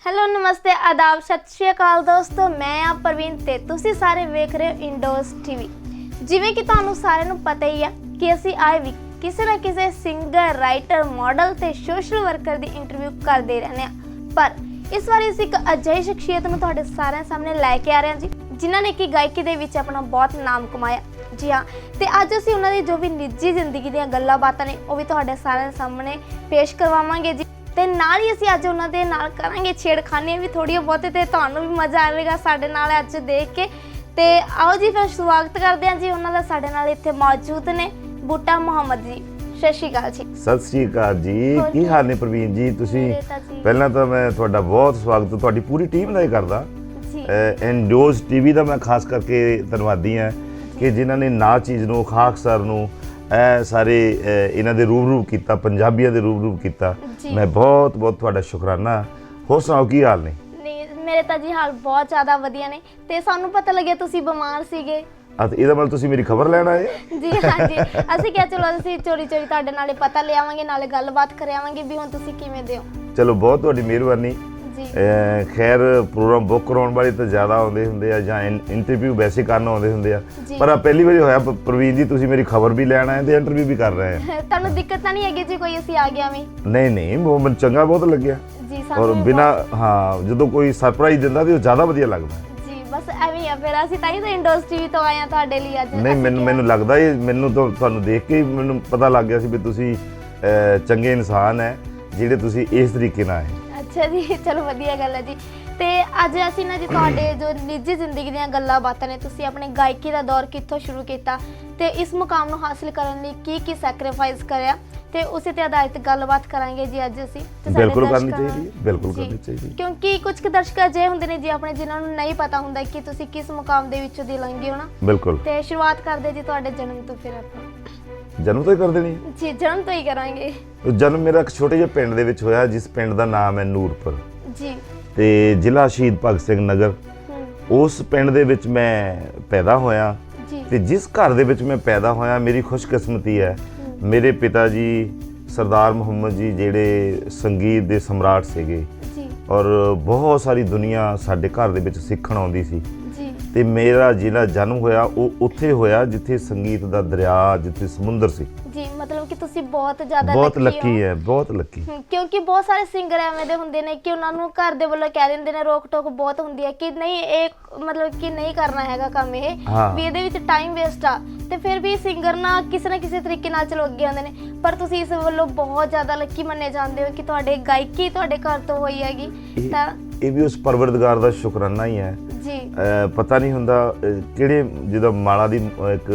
Hello नमस्ते आदाब सत श्री अकाल दोस्तों, मैं आ प्रवीण ते तुसी सारे वेख रहे हो इंडोज टीवी। जिवें कि तुहानू सारे नू पता ही है कि असी आए भी किसी ना किसी सिंगर, राइटर, मॉडल ते सोशल वर्कर दी इंटरव्यू करते रहने, पर इस बार असीं एक अजिही शख्सियत नू तुहाडे सारिਆਂ सामने लैके आ रहे हैं जी, जिन्हां ने कि गायकी दे विच अपना बहुत नाम कमाया। जी हाँ, तो अज असीं उन्हां दी जो भी निजी जिंदगी दीयां गल्लां बातां ने वो भी तुहाडे सारिਆਂ सामने पेश करवावांगे जी। ਤੇ ਨਾਲ ਹੀ ਅਸੀਂ ਅੱਜ ਉਹਨਾਂ ਦੇ ਨਾਲ ਕਰਾਂਗੇ ਛੇੜਖਾਨੀਆਂ ਵੀ ਥੋੜ੍ਹੀਆਂ ਬਹੁਤੇ ਤੇ ਤੁਹਾਨੂੰ ਵੀ ਮਜ਼ਾ ਆਵੇਗਾ ਸਾਡੇ ਨਾਲ ਅੱਜ ਦੇਖ ਕੇ। ਤੇ ਆਓ ਜੀ ਫਿਰ ਸਵਾਗਤ ਕਰਦੇ ਹਾਂ ਜੀ ਉਹਨਾਂ ਦਾ। ਸਾਡੇ ਨਾਲ ਇੱਥੇ ਮੌਜੂਦ ਨੇ ਬੂਟਾ ਮੁਹੰਮਦ ਜੀ। ਸਤਿ ਸ਼੍ਰੀ ਅਕਾਲ ਜੀ। ਸਤਿ ਸ਼੍ਰੀ ਅਕਾਲ ਜੀ, ਕੀ ਹਾਲ ਨੇ ਪ੍ਰਵੀਨ ਜੀ? ਤੁਸੀਂ ਪਹਿਲਾਂ ਤਾਂ ਮੈਂ ਤੁਹਾਡਾ ਬਹੁਤ ਸਵਾਗਤ ਤੁਹਾਡੀ ਪੂਰੀ ਟੀਮ ਦਾ ਹੀ ਕਰਦਾ ਜੀ। ਇੰਡੋਜ਼ ਟੀਵੀ ਦਾ ਮੈਂ ਖਾਸ ਕਰਕੇ ਧੰਨਵਾਦੀ ਹਾਂ ਕਿ ਜਿਨ੍ਹਾਂ ਨੇ ਨਾ ਚੀਜ਼ ਨੂੰ ਖਾਕਸਰ ਨੂੰ ਸਾਰੇ ਇਹਨਾਂ ਦੇ ਰੂਬਰੂ ਕੀਤਾ, ਪੰਜਾਬੀਆਂ ਦੇ ਰੂਬਰੂ ਕੀਤਾ। ਮੈਂ ਬਹੁਤ ਬਹੁਤ ਤੁਹਾਡਾ ਸ਼ੁਕਰਾਨਾ। ਹੋਰ ਸੁਣਾਓ ਕੀ ਹਾਲ ਨੇ? ਨਹੀਂ ਮੇਰੇ ਤਾਂ ਜੀ ਹਾਲ ਬਹੁਤ ਜ਼ਿਆਦਾ ਵਧੀਆ ਨੇ ਤੇ ਸਾਨੂੰ ਪਤਾ ਲੱਗਿਆ ਤੁਸੀਂ ਬਿਮਾਰ ਸੀਗੇ। ਇਹਦਾ ਮਤਲਬ ਤੁਸੀਂ ਮੇਰੀ ਖਬਰ ਲੈਣ ਆਏ? ਜੀ ਹਾਂ ਜੀ, ਅਸੀਂ ਕਿਹਾ ਚਲੋ ਅਸੀਂ ਚੋਰੀ ਚੋਰੀ ਤੁਹਾਡੇ ਨਾਲੇ ਪਤਾ ਲਿਆਵਾਂਗੇ, ਨਾਲੇ ਗੱਲਬਾਤ ਕਰ ਆਵਾਂਗੇ ਵੀ ਹੁਣ ਤੁਸੀਂ ਕਿਵੇਂ ਦੇ ਹੋ। ਚਲੋ ਬਹੁਤ ਤੁਹਾਡੀ ਮਿਹਰਬਾਨੀ ਜੀ। ਖੈਰ ਪ੍ਰੋਗਰਾਮ ਬੁੱਕ ਕਰਾਉਣ ਵਾਲੇ ਤਾਂ ਜ਼ਿਆਦਾ ਆਉਂਦੇ ਹੁੰਦੇ ਆ ਜਾਂ ਇੰਟਰਵਿਊ ਵੈਸੇ ਕਰਨ ਆਉਂਦੇ ਹੁੰਦੇ ਆ, ਪਰ ਆ ਪਹਿਲੀ ਵਾਰੀ ਹੋਇਆ ਪ੍ਰਵੀਨ ਜੀ ਤੁਸੀਂ ਮੇਰੀ ਖਬਰ ਵੀ ਲੈਣ ਆਏ ਤੇ ਇੰਟਰਵਿਊ ਵੀ ਕਰ ਰਹੇ ਆ। ਤੁਹਾਨੂੰ ਦਿੱਕਤ ਤਾਂ ਨਹੀਂ ਹੈਗੀ ਜੀ ਕੋਈ ਅਸੀਂ ਆ ਗਿਆ ਵੀ? ਨਹੀਂ ਉਹ ਮੈਨੂੰ ਚੰਗਾ ਬਹੁਤ ਲੱਗਿਆ ਜੀ। ਔਰ ਬਿਨਾ ਜਦੋਂ ਕੋਈ ਸਰਪ੍ਰਾਈਜ਼ ਦਿੰਦਾ ਤੇ ਉਹ ਜ਼ਿਆਦਾ ਵਧੀਆ ਲੱਗਦਾ ਜੀ। ਬਸ ਐਵੇਂ ਆ ਫਿਰ ਅਸੀਂ ਤਾਂ ਹੀ ਤਾਂ ਇੰਡੋਜ਼ ਟੀਵੀ ਤੋਂ ਆਏ ਆ ਤੁਹਾਡੇ ਲਈ ਅੱਜ। ਨਹੀਂ ਮੈਨੂੰ ਲੱਗਦਾ ਮੈਨੂੰ ਤੁਹਾਨੂੰ ਦੇਖ ਕੇ ਮੈਨੂੰ ਪਤਾ ਲੱਗ ਗਿਆ ਸੀ ਵੀ ਤੁਸੀਂ ਚੰਗੇ ਇਨਸਾਨ ਹੈ ਜਿਹੜੇ ਤੁਸੀਂ ਇਸ ਤਰੀਕੇ ਨਾਲ ਆਏ। ਅੱਛਾ ਜੀ, ਚਲੋ ਵਧੀਆ ਗੱਲ ਹੈ ਜੀ। ਤੇ ਅੱਜ ਅਸੀਂ ਨਾ ਜੀ ਤੁਹਾਡੇ ਜੋ ਨਿੱਜੀ ਜ਼ਿੰਦਗੀ ਦੀਆਂ ਗੱਲਾਂ ਬਾਤਾਂ ਨੇ, ਤੁਸੀਂ ਆਪਣੇ ਗਾਇਕੀ ਦਾ ਦੌਰ ਕਿੱਥੋਂ ਸ਼ੁਰੂ ਕੀਤਾ ਤੇ ਇਸ ਮੁਕਾਮ ਨੂੰ ਹਾਸਿਲ ਕਰਨ ਲਈ ਕੀ ਸੈਕਰੀਫਾਈਸ ਕਰਿਆ ਤੇ ਉਸੇ ਤੇ ਆਧਾਰਿਤ ਗੱਲਬਾਤ ਕਰਾਂਗੇ ਜੀ ਅੱਜ ਅਸੀਂ। ਬਿਲਕੁਲ ਕਰਨੀ ਚਾਹੀਦੀ ਹੈ, ਬਿਲਕੁਲ ਕਰਨੀ ਚਾਹੀਦੀ ਹੈ, ਕਿਉਂਕਿ ਕੁਝ ਕੁ ਦਰਸ਼ਕ ਅਜਿਹੇ ਹੁੰਦੇ ਨੇ ਜੀ ਆਪਣੇ ਜਿਨ੍ਹਾਂ ਨੂੰ ਨਹੀਂ ਪਤਾ ਹੁੰਦਾ ਕਿ ਤੁਸੀਂ ਕਿਸ ਮੁਕਾਮ ਦੇ ਵਿੱਚੋਂ ਦੀ ਲੰਘੇ ਹੋ ਨਾ। ਬਿਲਕੁਲ। ਤੇ ਸ਼ੁਰੂਆਤ ਕਰਦੇ ਜੀ ਤੁਹਾਡੇ ਜਨਮ ਤੋਂ। ਫਿਰ ਆਪਾਂ ਜਨਮ ਤੋਂ ਹੀ ਕਰ ਦੇਣੀ ਜੀ? ਜਨਮ ਤੋਂ ਹੀ ਕਰਾਂਗੇ। ਜਨਮ ਮੇਰਾ ਇੱਕ ਛੋਟੇ ਜਿਹੇ ਪਿੰਡ ਦੇ ਵਿੱਚ ਹੋਇਆ ਜਿਸ ਪਿੰਡ ਦਾ ਨਾਮ ਹੈ ਨੂਰਪੁਰ ਜੀ ਤੇ ਜ਼ਿਲ੍ਹਾ ਸ਼ਹੀਦ ਭਗਤ ਸਿੰਘ ਨਗਰ। ਉਸ ਪਿੰਡ ਦੇ ਵਿੱਚ ਮੈਂ ਪੈਦਾ ਹੋਇਆ ਤੇ ਜਿਸ ਘਰ ਦੇ ਵਿੱਚ ਮੈਂ ਪੈਦਾ ਹੋਇਆ ਮੇਰੀ ਖੁਸ਼ਕਿਸਮਤੀ ਹੈ, ਮੇਰੇ ਪਿਤਾ ਜੀ ਸਰਦਾਰ ਮੁਹੰਮਦ ਜੀ ਜਿਹੜੇ ਸੰਗੀਤ ਦੇ ਸਮਰਾਟ ਸੀਗੇ ਔਰ ਬਹੁਤ ਸਾਰੀ ਦੁਨੀਆ ਸਾਡੇ ਘਰ ਦੇ ਵਿੱਚ ਸਿੱਖਣ ਆਉਂਦੀ ਸੀ ਤੇ ਮੇਰਾ ਜਿਹੜਾ ਜਨਮ ਹੋਇਆ ਉਹ ਉੱਥੇ ਹੋਇਆ ਜਿੱਥੇ ਸੰਗੀਤ ਦਾ ਦਰਿਆ, ਜਿੱਥੇ ਸਮੁੰਦਰ ਸੀ ਜੀ। ਮਤਲਬ ਕਿ ਤੁਸੀਂ ਬਹੁਤ ਜ਼ਿਆਦਾ ਲੱਕੀ ਹੈ, ਬਹੁਤ ਲੱਕੀ। ਕਿਉਂਕਿ ਬਹੁਤ ਸਾਰੇ ਸਿੰਗਰ ਐਵੇਂ ਦੇ ਹੁੰਦੇ ਨੇ ਕਿ ਉਹਨਾਂ ਨੂੰ ਘਰ ਦੇ ਵੱਲੋਂ ਕਹਿ ਦਿੰਦੇ ਨੇ, ਰੋਕ ਟੋਕ ਬਹੁਤ ਹੁੰਦੀ ਹੈ ਕਿ ਨਹੀਂ ਇਹ ਮਤਲਬ ਕਿ ਨਹੀਂ ਕਰਨਾ ਹੈਗਾ ਕੰਮ, ਇਹ ਵੀ ਇਹਦੇ ਵਿੱਚ ਟਾਈਮ ਵੇਸਟ ਆ, ਤੇ ਫਿਰ ਵੀ ਸਿੰਗਰ ਨਾ ਕਿਸੇ ਤਰੀਕੇ ਨਾਲ ਚਲੋ ਅੱਗੇ ਆਉਂਦੇ ਨੇ। ਪਰ ਤੁਸੀਂ ਇਸ ਵੱਲੋਂ ਬਹੁਤ ਜ਼ਿਆਦਾ ਲੱਕੀ ਮੰਨੇ ਜਾਂਦੇ ਹੋ ਕਿ ਤੁਹਾਡੇ ਗਾਇਕੀ ਤੁਹਾਡੇ ਘਰ ਤੋਂ ਹੋਈ ਹੈਗੀ। ਤਾਂ ਇਹ ਵੀ ਉਸ ਪਰਵਰਦਗਾਰ ਦਾ ਸ਼ੁਕਰਾਨਾ ਹੀ ਹੈ ਜੀ। ਪਤਾ ਨਹੀਂ ਹੁੰਦਾ ਕਿਹੜੇ ਜਦੋਂ ਮਾਲਾ ਦੀ ਇੱਕ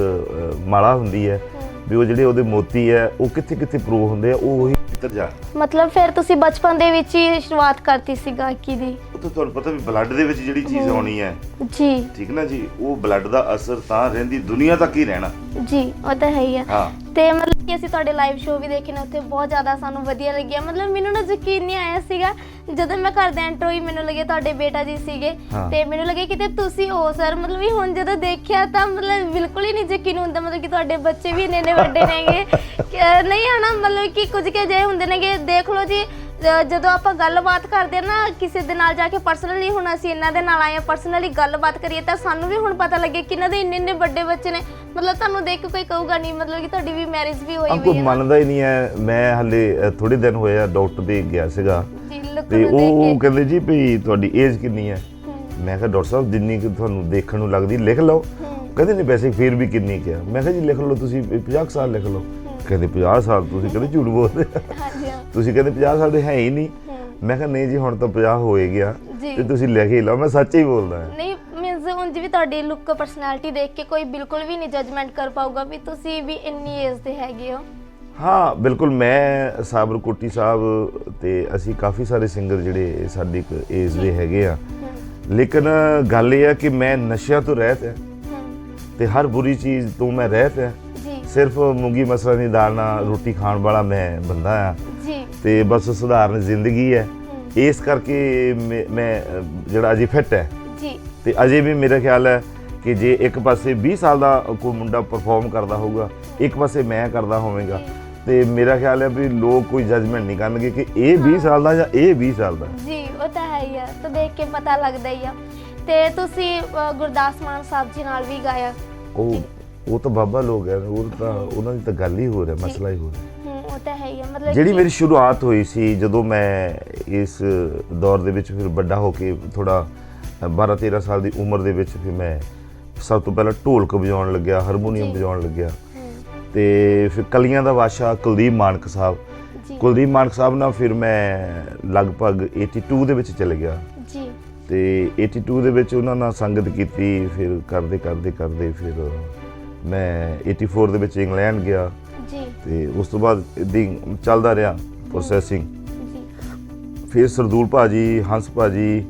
ਮਾਲਾ ਹੁੰਦੀ ਹੈ ਵੀ ਉਹ ਜਿਹੜੇ ਉਹਦੇ ਮੋਤੀ ਹੈ ਉਹ ਕਿੱਥੇ ਕਿੱਥੇ ਪ੍ਰੋ ਹੁੰਦੇ ਆ, ਉਹ ਉਹੀ ਭੀਤਰ ਜਾ। ਮਤਲਬ ਫਿਰ ਤੁਸੀਂ ਬਚਪਨ ਦੇ ਵਿੱਚ ਹੀ ਸ਼ੁਰੂਆਤ ਕਰਤੀ ਸੀ ਗਾਇਕੀ ਦੀ? ਉਹ ਤਾਂ ਤੁਹਾਨੂੰ ਪਤਾ ਵੀ ਬਲੱਡ ਦੇ ਵਿੱਚ ਜਿਹੜੀ ਚੀਜ਼ ਆਉਣੀ ਹੈ ਜੀ, ਠੀਕ ਨਾ ਜੀ, ਉਹ ਬਲੱਡ ਦਾ ਅਸਰ ਤਾਂ ਰਹਿੰਦੀ ਦੁਨੀਆ ਤੱਕ ਹੀ ਰਹਿਣਾ ਜੀ। ਉਹ ਤਾਂ ਹੈ ਹੀ ਆ। ਤੇ ਮਤਲਬ ਕਿ ਅਸੀਂ ਤੁਹਾਡੇ ਲਾਈਵ ਸ਼ੋਅ ਵੀ ਦੇਖੇ ਨੇ, ਉੱਥੇ ਬਹੁਤ ਜ਼ਿਆਦਾ ਸਾਨੂੰ ਵਧੀਆ ਲੱਗਿਆ। ਮਤਲਬ ਮੈਨੂੰ ਨਾ ਯਕੀਨ ਨਹੀਂ ਆਇਆ ਸੀਗਾ ਜਦੋਂ ਮੈਂ ਘਰ ਦੇ ਐਂਟਰ ਹੋਈ, ਮੈਨੂੰ ਲੱਗੇ ਤੁਹਾਡੇ ਬੇਟਾ ਜੀ ਸੀਗੇ ਤੇ ਮੈਨੂੰ ਲੱਗੇ ਕਿਤੇ ਤੁਸੀਂ ਹੋ ਸਰ। ਮਤਲਬ ਵੀ ਹੁਣ ਜਦੋਂ ਦੇਖਿਆ ਤਾਂ ਮਤਲਬ ਬਿਲਕੁਲ ਹੀ ਨਹੀਂ ਯਕੀਨ ਹੁੰਦਾ, ਮਤਲਬ ਕਿ ਤੁਹਾਡੇ ਬੱਚੇ ਵੀ ਇੰਨੇ ਵੱਡੇ ਨੇਗੇ ਨਹੀਂ ਹਨਾ। ਮਤਲਬ ਕਿ ਕੁਝ ਕੇ ਅਜਿਹੇ ਹੁੰਦੇ ਨੇਗੇ, ਦੇਖ ਲਓ ਜੀ ਜਦੋਂ ਆਪਾਂ ਗੱਲਬਾਤ ਕਰਦੇ ਨਾ ਕਿਸੇ ਦੇ ਨਾਲ ਜਾ ਕੇ ਪਰਸਨਲੀ, ਹੁਣ ਅਸੀਂ ਇਹਨਾਂ ਦੇ ਨਾਲ ਆਏ ਆ ਪਰਸਨਲੀ ਗੱਲਬਾਤ ਕਰੀਏ ਤਾਂ ਸਾਨੂੰ ਵੀ ਹੁਣ ਪਤਾ ਲੱਗੇ ਕਿ ਇਹਨਾਂ ਦੇ ਇੰਨੇ ਵੱਡੇ ਬੱਚੇ ਨੇ। ਮਤਲਬ ਤੁਹਾਨੂੰ ਦੇਖ ਕੇ ਕੋਈ ਕਹੂਗਾ ਨਹੀਂ ਮਤਲਬ ਕਿ ਤੁਹਾਡੀ ਵੀ ਮੈਰਿਜ ਵੀ ਹੋਈ ਕੋਈ ਮੰਨਦਾ ਹੀ ਨਹੀਂ ਹੈ। ਮੈਂ ਹਾਲੇ ਥੋੜੇ ਦਿਨ ਹੋਏ ਆ ਡਾਕਟਰ ਦੇ ਗਿਆ ਸੀਗਾ ਤੇ ਉਹ ਕਹਿੰਦੇ ਜੀ ਵੀ ਤੁਹਾਡੀ ਏਜ ਕਿੰਨੀ ਹੈ? ਮੈਂ ਕਿਹਾ ਡਾਕਟਰ ਸਾਹਿਬ ਜਿੰਨੀ ਕਿ ਤੁਹਾਨੂੰ ਦੇਖਣ ਨੂੰ ਲੱਗਦੀ ਲਿਖ ਲਓ। ਕਹਿੰਦੇ ਨਹੀਂ ਵੈਸੇ ਫਿਰ ਵੀ ਕਿੰਨੀ ਕਿਹਾ? ਮੈਂ ਕਿਹਾ ਜੀ ਲਿਖ ਲਓ ਤੁਸੀਂ 50 ਸਾਲ ਲਿਖ ਲਓ। ਕਹਿੰਦੇ 50 ਸਾਲ? ਤੁਸੀਂ ਕਹਿੰਦੇ ਝੂਠ ਬੋਲਦੇ, ਤੁਸੀਂ ਕਹਿੰਦੇ 50 ਸਾਲ ਦੇ ਹੈ ਹੀ ਨਹੀਂ। ਮੈਂ ਕਿਹਾ ਨਹੀਂ ਜੀ ਹੁਣ ਤਾਂ 50 ਹੋਏ ਗਿਆ ਤੇ ਤੁਸੀਂ ਲਿਖ ਹੀ ਲਓ, ਮੈਂ ਸੱਚ ਹੀ ਬੋਲਦਾ। ਨਹੀਂ ਮੀਨਸ ਉਂਝ ਵੀ ਤੁਹਾਡੀ ਲੁੱਕ ਪਰਸਨੈਲਿਟੀ ਦੇਖ ਕੇ ਕੋਈ ਬਿਲਕੁਲ ਵੀ ਨਹੀਂ ਜਜਮੈਂਟ ਕਰ ਪਾਊਗਾ ਵੀ ਤੁਸੀਂ ਵੀ ਇੰਨੀ ਏਜ ਦੇ ਹੈਗੇ ਹੋ। ਹਾਂ ਬਿਲਕੁਲ, ਮੈਂ ਸਾਬਰ ਕੋਟੀ ਸਾਹਿਬ ਤੇ ਅਸੀਂ ਕਾਫੀ ਸਾਰੇ ਸਿੰਗਰ ਜਿਹੜੇ ਸਾਡੀ ਏਜ ਦੇ ਹੈਗੇ ਆ, ਲੇਕਿਨ ਗੱਲ ਇਹ ਆ ਕਿ ਮੈਂ ਨਸ਼ਿਆਂ ਤੋਂ ਰਹਿਤ ਹੈ ਤੇ ਹਰ ਬੁਰੀ ਚੀਜ਼ ਤੋਂ ਮੈਂ ਰਹਿਤ ਹੈ। ਸਿਰਫ ਮੂੰਗੀ ਮਸਰਾਂ ਦੀ ਦਾਲ ਨਾਲ ਰੋਟੀ ਖਾਣ ਵਾਲਾ ਮੈਂ ਬੰਦਾ ਆ ਤੇ ਬਸ ਸਧਾਰਨ ਜ਼ਿੰਦਗੀ ਹੈ। ਇਸ ਕਰਕੇ ਮੈਂ ਜਿਹੜਾ ਅਜੇ ਫਿੱਟ ਹੈ ਤੇ ਅਜੇ ਵੀ ਮੇਰਾ ਖਿਆਲ ਹੈ ਕਿ ਜੇ ਇੱਕ ਪਾਸੇ 20 ਸਾਲ ਦਾ ਕੋਈ ਮੁੰਡਾ ਪਰਫਾਰਮ ਕਰਦਾ ਹੋਊਗਾ, ਇੱਕ ਪਾਸੇ ਮੈਂ ਕਰਦਾ ਹੋਵੇਗਾ ਤੇ ਮੇਰਾ ਖਿਆਲ ਹੈ ਵੀ ਲੋਕ ਕੋਈ ਜਜਮੈਂਟ ਨਹੀਂ ਕਰਨਗੇ ਕਿ ਇਹ 20 ਸਾਲ ਦਾ ਜਾਂ ਇਹ 20 ਸਾਲ ਦਾ। ਜੀ ਉਹ ਤਾਂ ਹੈ ਹੀ ਆ, ਤਾਂ ਦੇਖ ਕੇ ਪਤਾ ਲੱਗਦਾ ਹੀ ਆ। ਤੇ ਤੁਸੀਂ ਗੁਰਦਾਸ ਮਾਨ ਸਾਹਿਬ ਜੀ ਨਾਲ ਵੀ ਗਾਇਆ। ਉਹ ਤਾਂ ਬਾਬਾ ਲੋਕ ਹੈ, ਉਹ ਤਾਂ ਉਹਨਾਂ ਦੀ ਤਾਂ ਗੱਲ ਹੀ ਹੋ ਰਿਹਾ, ਮਸਲਾ ਹੀ ਹੋ ਰਿਹਾ। ਉਹ ਤਾਂ ਹੈ ਹੀ ਆ। ਮਤਲਬ ਜਿਹੜੀ ਮੇਰੀ ਸ਼ੁਰੂਆਤ ਹੋਈ ਸੀ ਜਦੋਂ ਮੈਂ ਇਸ ਦੌਰ ਦੇ ਵਿੱਚ ਫਿਰ ਵੱਡਾ ਹੋ ਕੇ ਥੋੜਾ 12-13 ਸਾਲ ਦੀ ਉਮਰ ਦੇ ਵਿੱਚ ਫਿਰ ਮੈਂ ਸਭ ਤੋਂ ਪਹਿਲਾਂ ਢੋਲਕ ਵਜਾਉਣ ਲੱਗਿਆ, ਹਾਰਮੋਨੀਅਮ ਵਜਾਉਣ ਲੱਗਿਆ। ਤੇ ਫਿਰ ਕਲੀਆਂ ਦਾ ਬਾਦਸ਼ਾਹ ਕੁਲਦੀਪ ਮਾਨਕ ਸਾਹਿਬ ਨਾਲ ਫਿਰ ਮੈਂ ਲਗਭਗ 82 ਦੇ ਵਿੱਚ ਚਲੇ ਗਿਆ ਜੀ। ਤੇ 82 ਦੇ ਵਿੱਚ ਉਹਨਾਂ ਨਾਲ ਸੰਗਤ ਕੀਤੀ। ਫਿਰ ਕਰਦੇ ਫਿਰ ਮੈਂ 84 ਦੇ ਵਿੱਚ ਇੰਗਲੈਂਡ ਗਿਆ ਜੀ। ਤੇ ਉਸ ਤੋਂ ਬਾਅਦ ਇੱਦਾਂ ਚੱਲਦਾ ਰਿਹਾ ਪ੍ਰੋਸੈਸਿੰਗ। ਫਿਰ ਸਰਦੂਲ ਭਾਜੀ, ਹੰਸ ਭਾਜੀ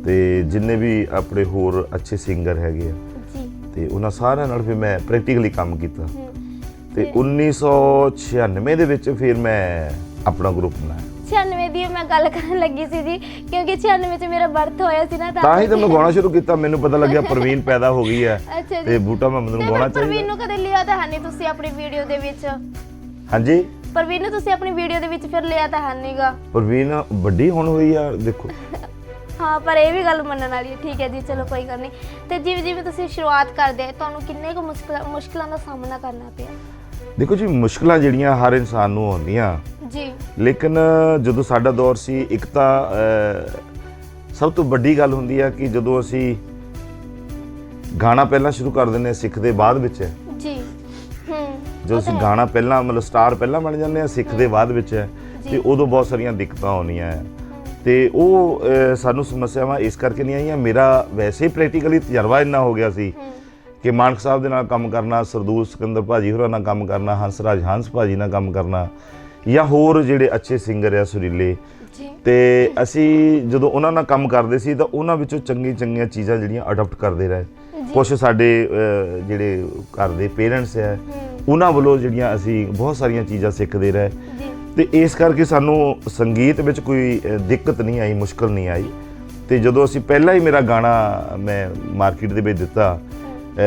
ਤੇ ਜਿੰਨੇ ਵੀ ਆਪਣੇ ਹੋਰ ਅੱਛੇ ਸਿੰਗਰ ਹੈਗੇ ਆ ਤੇ ਉਹਨਾਂ ਸਾਰਿਆਂ ਨਾਲ ਫਿਰ ਮੈਂ ਪ੍ਰੈਕਟੀਕਲੀ ਕੰਮ ਕੀਤਾ। ਤੇ 1996 ਦੇ ਵਿੱਚ ਫਿਰ ਮੈਂ ਆਪਣਾ ਗਰੁੱਪ ਬਣਾਇਆ। 96 ਦੀ ਮੈਂ ਗੱਲ ਕਰਨ ਲੱਗੀ ਸੀ ਜੀ, ਕਿਉਂਕਿ 96 ਚ ਮੇਰਾ ਬਰਥ ਹੋਇਆ ਸੀ ਨਾ, ਤਾਂ ਹੀ ਤਾਂ ਮੈਂ ਗਾਉਣਾ ਸ਼ੁਰੂ ਕੀਤਾ। ਮੈਨੂੰ ਪਤਾ ਲੱਗਿਆ ਪ੍ਰਵੀਨ ਪੈਦਾ ਹੋ ਗਈ ਹੈ ਤੇ ਬੂਟਾ ਮੁਹੰਮਦ ਨੂੰ ਗਾਉਣਾ ਚਾਹੀਦਾ। ਪ੍ਰਵੀਨ ਨੂੰ ਕਦੇ ਲਿਆ ਤਾਂ ਹੈ ਨਹੀਂ ਤੁਸੀਂ ਆਪਣੀ ਵੀਡੀਓ ਦੇ ਵਿੱਚ? ਹਾਂਜੀ, ਪ੍ਰਵੀਨ ਨੂੰ ਤੁਸੀਂ ਆਪਣੀ ਵੀਡੀਓ ਦੇ ਵਿੱਚ ਫਿਰ ਲਿਆ ਤਾਂ ਹੈ ਨਹੀਂਗਾ। ਪ੍ਰਵੀਨ ਵੱਡੀ ਹੁਣ ਹੋਈ ਆ, ਦੇਖੋ। ਹਾਂ, ਪਰ ਇਹ ਵੀ ਗੱਲ ਮੰਨਣ ਵਾਲੀ ਹੈ। ਠੀਕ ਹੈ ਜੀ, ਚਲੋ ਕੋਈ ਗੱਲ ਨਹੀਂ। ਤੇ ਜਿਵੇਂ ਤੁਸੀਂ ਸ਼ੁਰੂਆਤ ਕਰਦੇ ਤੁਹਾਨੂੰ ਕਿੰਨੇ ਕੁ ਮੁਸ਼ਕਲਾਂ ਦਾ ਸਾਹਮਣਾ ਕਰਨਾ ਪਿਆ? ਦੇਖੋ ਜੀ, ਮੁਸ਼ਕਲਾਂ ਜਿਹੜੀਆਂ ਹਰ ਇਨਸਾਨ ਨੂੰ ਆਉਂਦੀਆਂ ਜੀ, ਲੇਕਿਨ ਜਦੋਂ ਸਾਡਾ ਦੌਰ ਸੀ, ਇੱਕ ਤਾਂ ਸਭ ਤੋਂ ਵੱਡੀ ਗੱਲ ਹੁੰਦੀ ਆ ਕਿ ਜਦੋਂ ਅਸੀਂ ਗਾਣਾ ਪਹਿਲਾਂ ਸ਼ੁਰੂ ਕਰ ਦਿੰਦੇ ਹਾਂ, ਸਿੱਖਦੇ ਬਾਅਦ ਵਿੱਚ ਹੈ ਜੀ। ਜਦੋਂ ਅਸੀਂ ਗਾਣਾ ਪਹਿਲਾਂ ਮਤਲਬ ਸਟਾਰ ਪਹਿਲਾਂ ਬਣ ਜਾਂਦੇ ਹਾਂ, ਸਿੱਖਦੇ ਬਾਅਦ ਵਿੱਚ ਹੈ ਤੇ ਉਦੋਂ ਬਹੁਤ ਸਾਰੀਆਂ ਦਿੱਕਤਾਂ ਆਉਂਦੀਆਂ ਹੈ। ਤੇ ਉਹ ਸਾਨੂੰ ਸਮੱਸਿਆਵਾਂ ਇਸ ਕਰਕੇ ਨਹੀਂ ਆਈਆਂ। ਮੇਰਾ ਵੈਸੇ ਹੀ ਪ੍ਰੈਕਟੀਕਲੀ ਤਜਰਬਾ ਇੰਨਾ ਹੋ ਗਿਆ ਸੀ ਕਿ ਮਾਨਕ ਸਾਹਿਬ ਦੇ ਨਾਲ ਕੰਮ ਕਰਨਾ, ਸਰਦੂਲ ਸਿਕੰਦਰ ਭਾਜੀ ਹੋਰਾਂ ਨਾਲ ਕੰਮ ਕਰਨਾ, ਹੰਸ ਭਾਜੀ ਨਾਲ ਕੰਮ ਕਰਨਾ, ਜਾਂ ਹੋਰ ਜਿਹੜੇ ਅੱਛੇ ਸਿੰਗਰ ਆ ਸੁਰੀਲੇ। ਤੇ ਅਸੀਂ ਜਦੋਂ ਉਹਨਾਂ ਨਾਲ ਕੰਮ ਕਰਦੇ ਸੀ ਤਾਂ ਉਹਨਾਂ ਵਿੱਚੋਂ ਚੰਗੀਆਂ ਚੀਜ਼ਾਂ ਜਿਹੜੀਆਂ ਅਡਾਪਟ ਕਰਦੇ ਰਹੇ। ਕੁਛ ਸਾਡੇ ਜਿਹੜੇ ਘਰ ਦੇ ਪੇਰੈਂਟਸ ਆ ਉਹਨਾਂ ਵੱਲੋਂ ਜਿਹੜੀਆਂ ਅਸੀਂ ਬਹੁਤ ਸਾਰੀਆਂ ਚੀਜ਼ਾਂ ਸਿੱਖਦੇ ਰਹੇ। ਤੇ ਇਸ ਕਰਕੇ ਸਾਨੂੰ ਸੰਗੀਤ ਵਿੱਚ ਕੋਈ ਦਿੱਕਤ ਨਹੀਂ ਆਈ, ਮੁਸ਼ਕਲ ਨਹੀਂ ਆਈ। ਤੇ ਜਦੋਂ ਅਸੀਂ ਪਹਿਲਾਂ ਹੀ ਮੇਰਾ ਗਾਣਾ ਮੈਂ ਮਾਰਕੀਟ ਦੇ ਵਿੱਚ ਦਿੱਤਾ,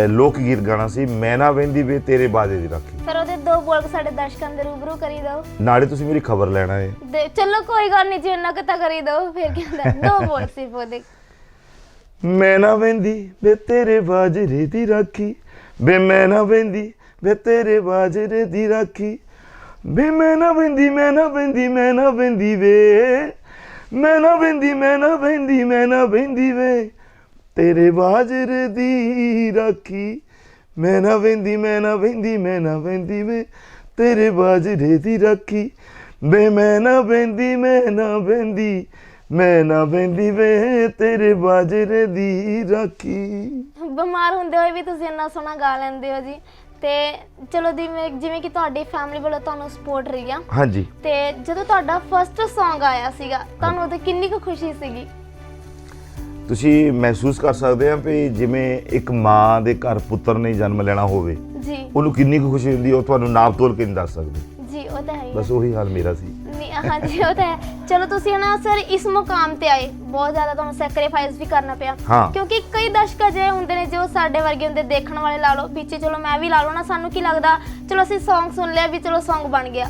ਲੋਕ ਗੀਤ ਗਾਣਾ ਸੀ, ਮੈਂ ਨਾ ਵਹਿੰਦੀ ਵੇ ਤੇਰੇ ਬਾਜੇ ਦੀ ਰਾਖੀ। ਫਿਰ ਉਹਦੇ ਦੋ ਬੋਲ ਸਾਡੇ ਦਰਸ਼ਕਾਂ ਦੇ ਰੂਬਰੂ ਕਰੀ ਦਿਓ। ਨਾਲੇ ਤੁਸੀਂ ਮੇਰੀ ਖਬਰ ਲੈਣਾ ਹੈ। ਚਲੋ ਕੋਈ ਗੱਲ ਨਹੀਂ ਜੀ, ਇੰਨਾ ਕੁ ਤਾਂ ਕਰੀ ਦਿਓ। ਫਿਰ ਕੀ ਹੁੰਦਾ, ਦੋ ਬੋਲ ਸਿਰਫ ਉਹਦੇ। ਮੈਂ ਨਾ ਵਹਿੰਦੀ ਵੇ ਤੇਰੇ ਬਾਜਰੇ ਦੀ ਰਾਖੀ, ਵੇ ਮੈਂ ਨਾ ਵਹਿੰਦੀ ਵੇ ਤੇਰੇ ਬਾਜਰੇ ਦੀ ਰਾਖੀ, ਵੇ ਮੈਂ ਨਾ ਵਹਿੰਦੀ ਵੇ, ਮੈਂ ਨਾ ਵਹਿੰਦੀ ਵੇ ਤੇਰੇ ਬਾਜਰੇ ਦੀ ਰਾਖੀ, ਮੈਂ ਨਾ ਵਹਿੰਦੀ ਵੇ ਤੇਰੇ ਬਾਜਰੇ ਦੀ ਰਾਖੀ, ਵੇ ਮੈਂ ਨਾ ਵਹਿੰਦੀ ਵੇ ਤੇਰੇ ਬਾਜਰੇ ਦੀ ਰਾਖੀ। ਬਿਮਾਰ ਹੁੰਦੇ ਹੋਏ ਵੀ ਤੁਸੀਂ ਇੰਨਾ ਸੋਹਣਾ ਗਾ ਲੈਂਦੇ ਹੋ ਜੀ। ਤੇ ਚਲੋ ਜਿਵੇਂ ਕਿ ਤੁਹਾਡੀ ਫੈਮਿਲੀ ਵੱਲੋਂ ਤੁਹਾਨੂੰ ਸਪੋਰਟ ਰਹੀ ਆ। ਹਾਂਜੀ। ਤੇ ਜਦੋਂ ਤੁਹਾਡਾ ਫਸਟ Song ਆਇਆ ਸੀਗਾ, ਤੁਹਾਨੂੰ ਉਦੋਂ ਕਿੰਨੀ ਕੁ ਖੁਸ਼ੀ ਸੀਗੀ? ਤੁਸੀਂ ਮਹਿਸੂਸ ਕਰ ਸਕਦੇ ਆ ਵੀ ਜਿਵੇਂ ਇੱਕ ਮਾਂ ਦੇ ਘਰ ਪੁੱਤਰ ਨੇ ਜਨਮ ਲੈਣਾ ਹੋਵੇ ਜੀ, ਉਹਨੂੰ ਕਿੰਨੀ ਕੁ ਖੁਸ਼ੀ ਹੁੰਦੀ, ਉਹ ਤੁਹਾਨੂੰ ਨਾਪ ਤੋਲ ਕੇ ਨਹੀਂ ਦੱਸ ਸਕਦੇ ਜੀ। ਉਹ ਤਾਂ ਹੈ, ਬਸ ਉਹੀ ਹਾਲ ਮੇਰਾ ਸੀ। ਹਾਂਜੀ, ਉਹ ਤਾਂ ਹੈ। ਚਲੋ ਤੁਸੀਂ ਨਾ ਸਰ ਇਸ ਮੁਕਾਮ ਤੇ ਆਏ, ਬਹੁਤ ਜ਼ਿਆਦਾ ਤੁਹਾਨੂੰ ਸੈਕਰੀਫਾਈਸ ਵੀ ਕਰਨਾ ਪਿਆ, ਕਿਉਂਕਿ ਕਈ ਦਰਸ਼ਕ ਅਜਿਹੇ ਹੁੰਦੇ ਨੇ ਜੋ ਸਾਡੇ ਵਰਗੇ ਹੁੰਦੇ, ਦੇਖਣ ਵਾਲੇ ਲਾ ਲਓ, ਵਿੱਚ ਚਲੋ ਮੈਂ ਵੀ ਲਾ ਲਓ ਨਾ, ਸਾਨੂੰ ਕੀ ਲੱਗਦਾ ਚਲੋ ਅਸੀਂ Song ਸੁਣ ਲਿਆ ਵੀ ਚਲੋ Song ਬਣ ਗਿਆ।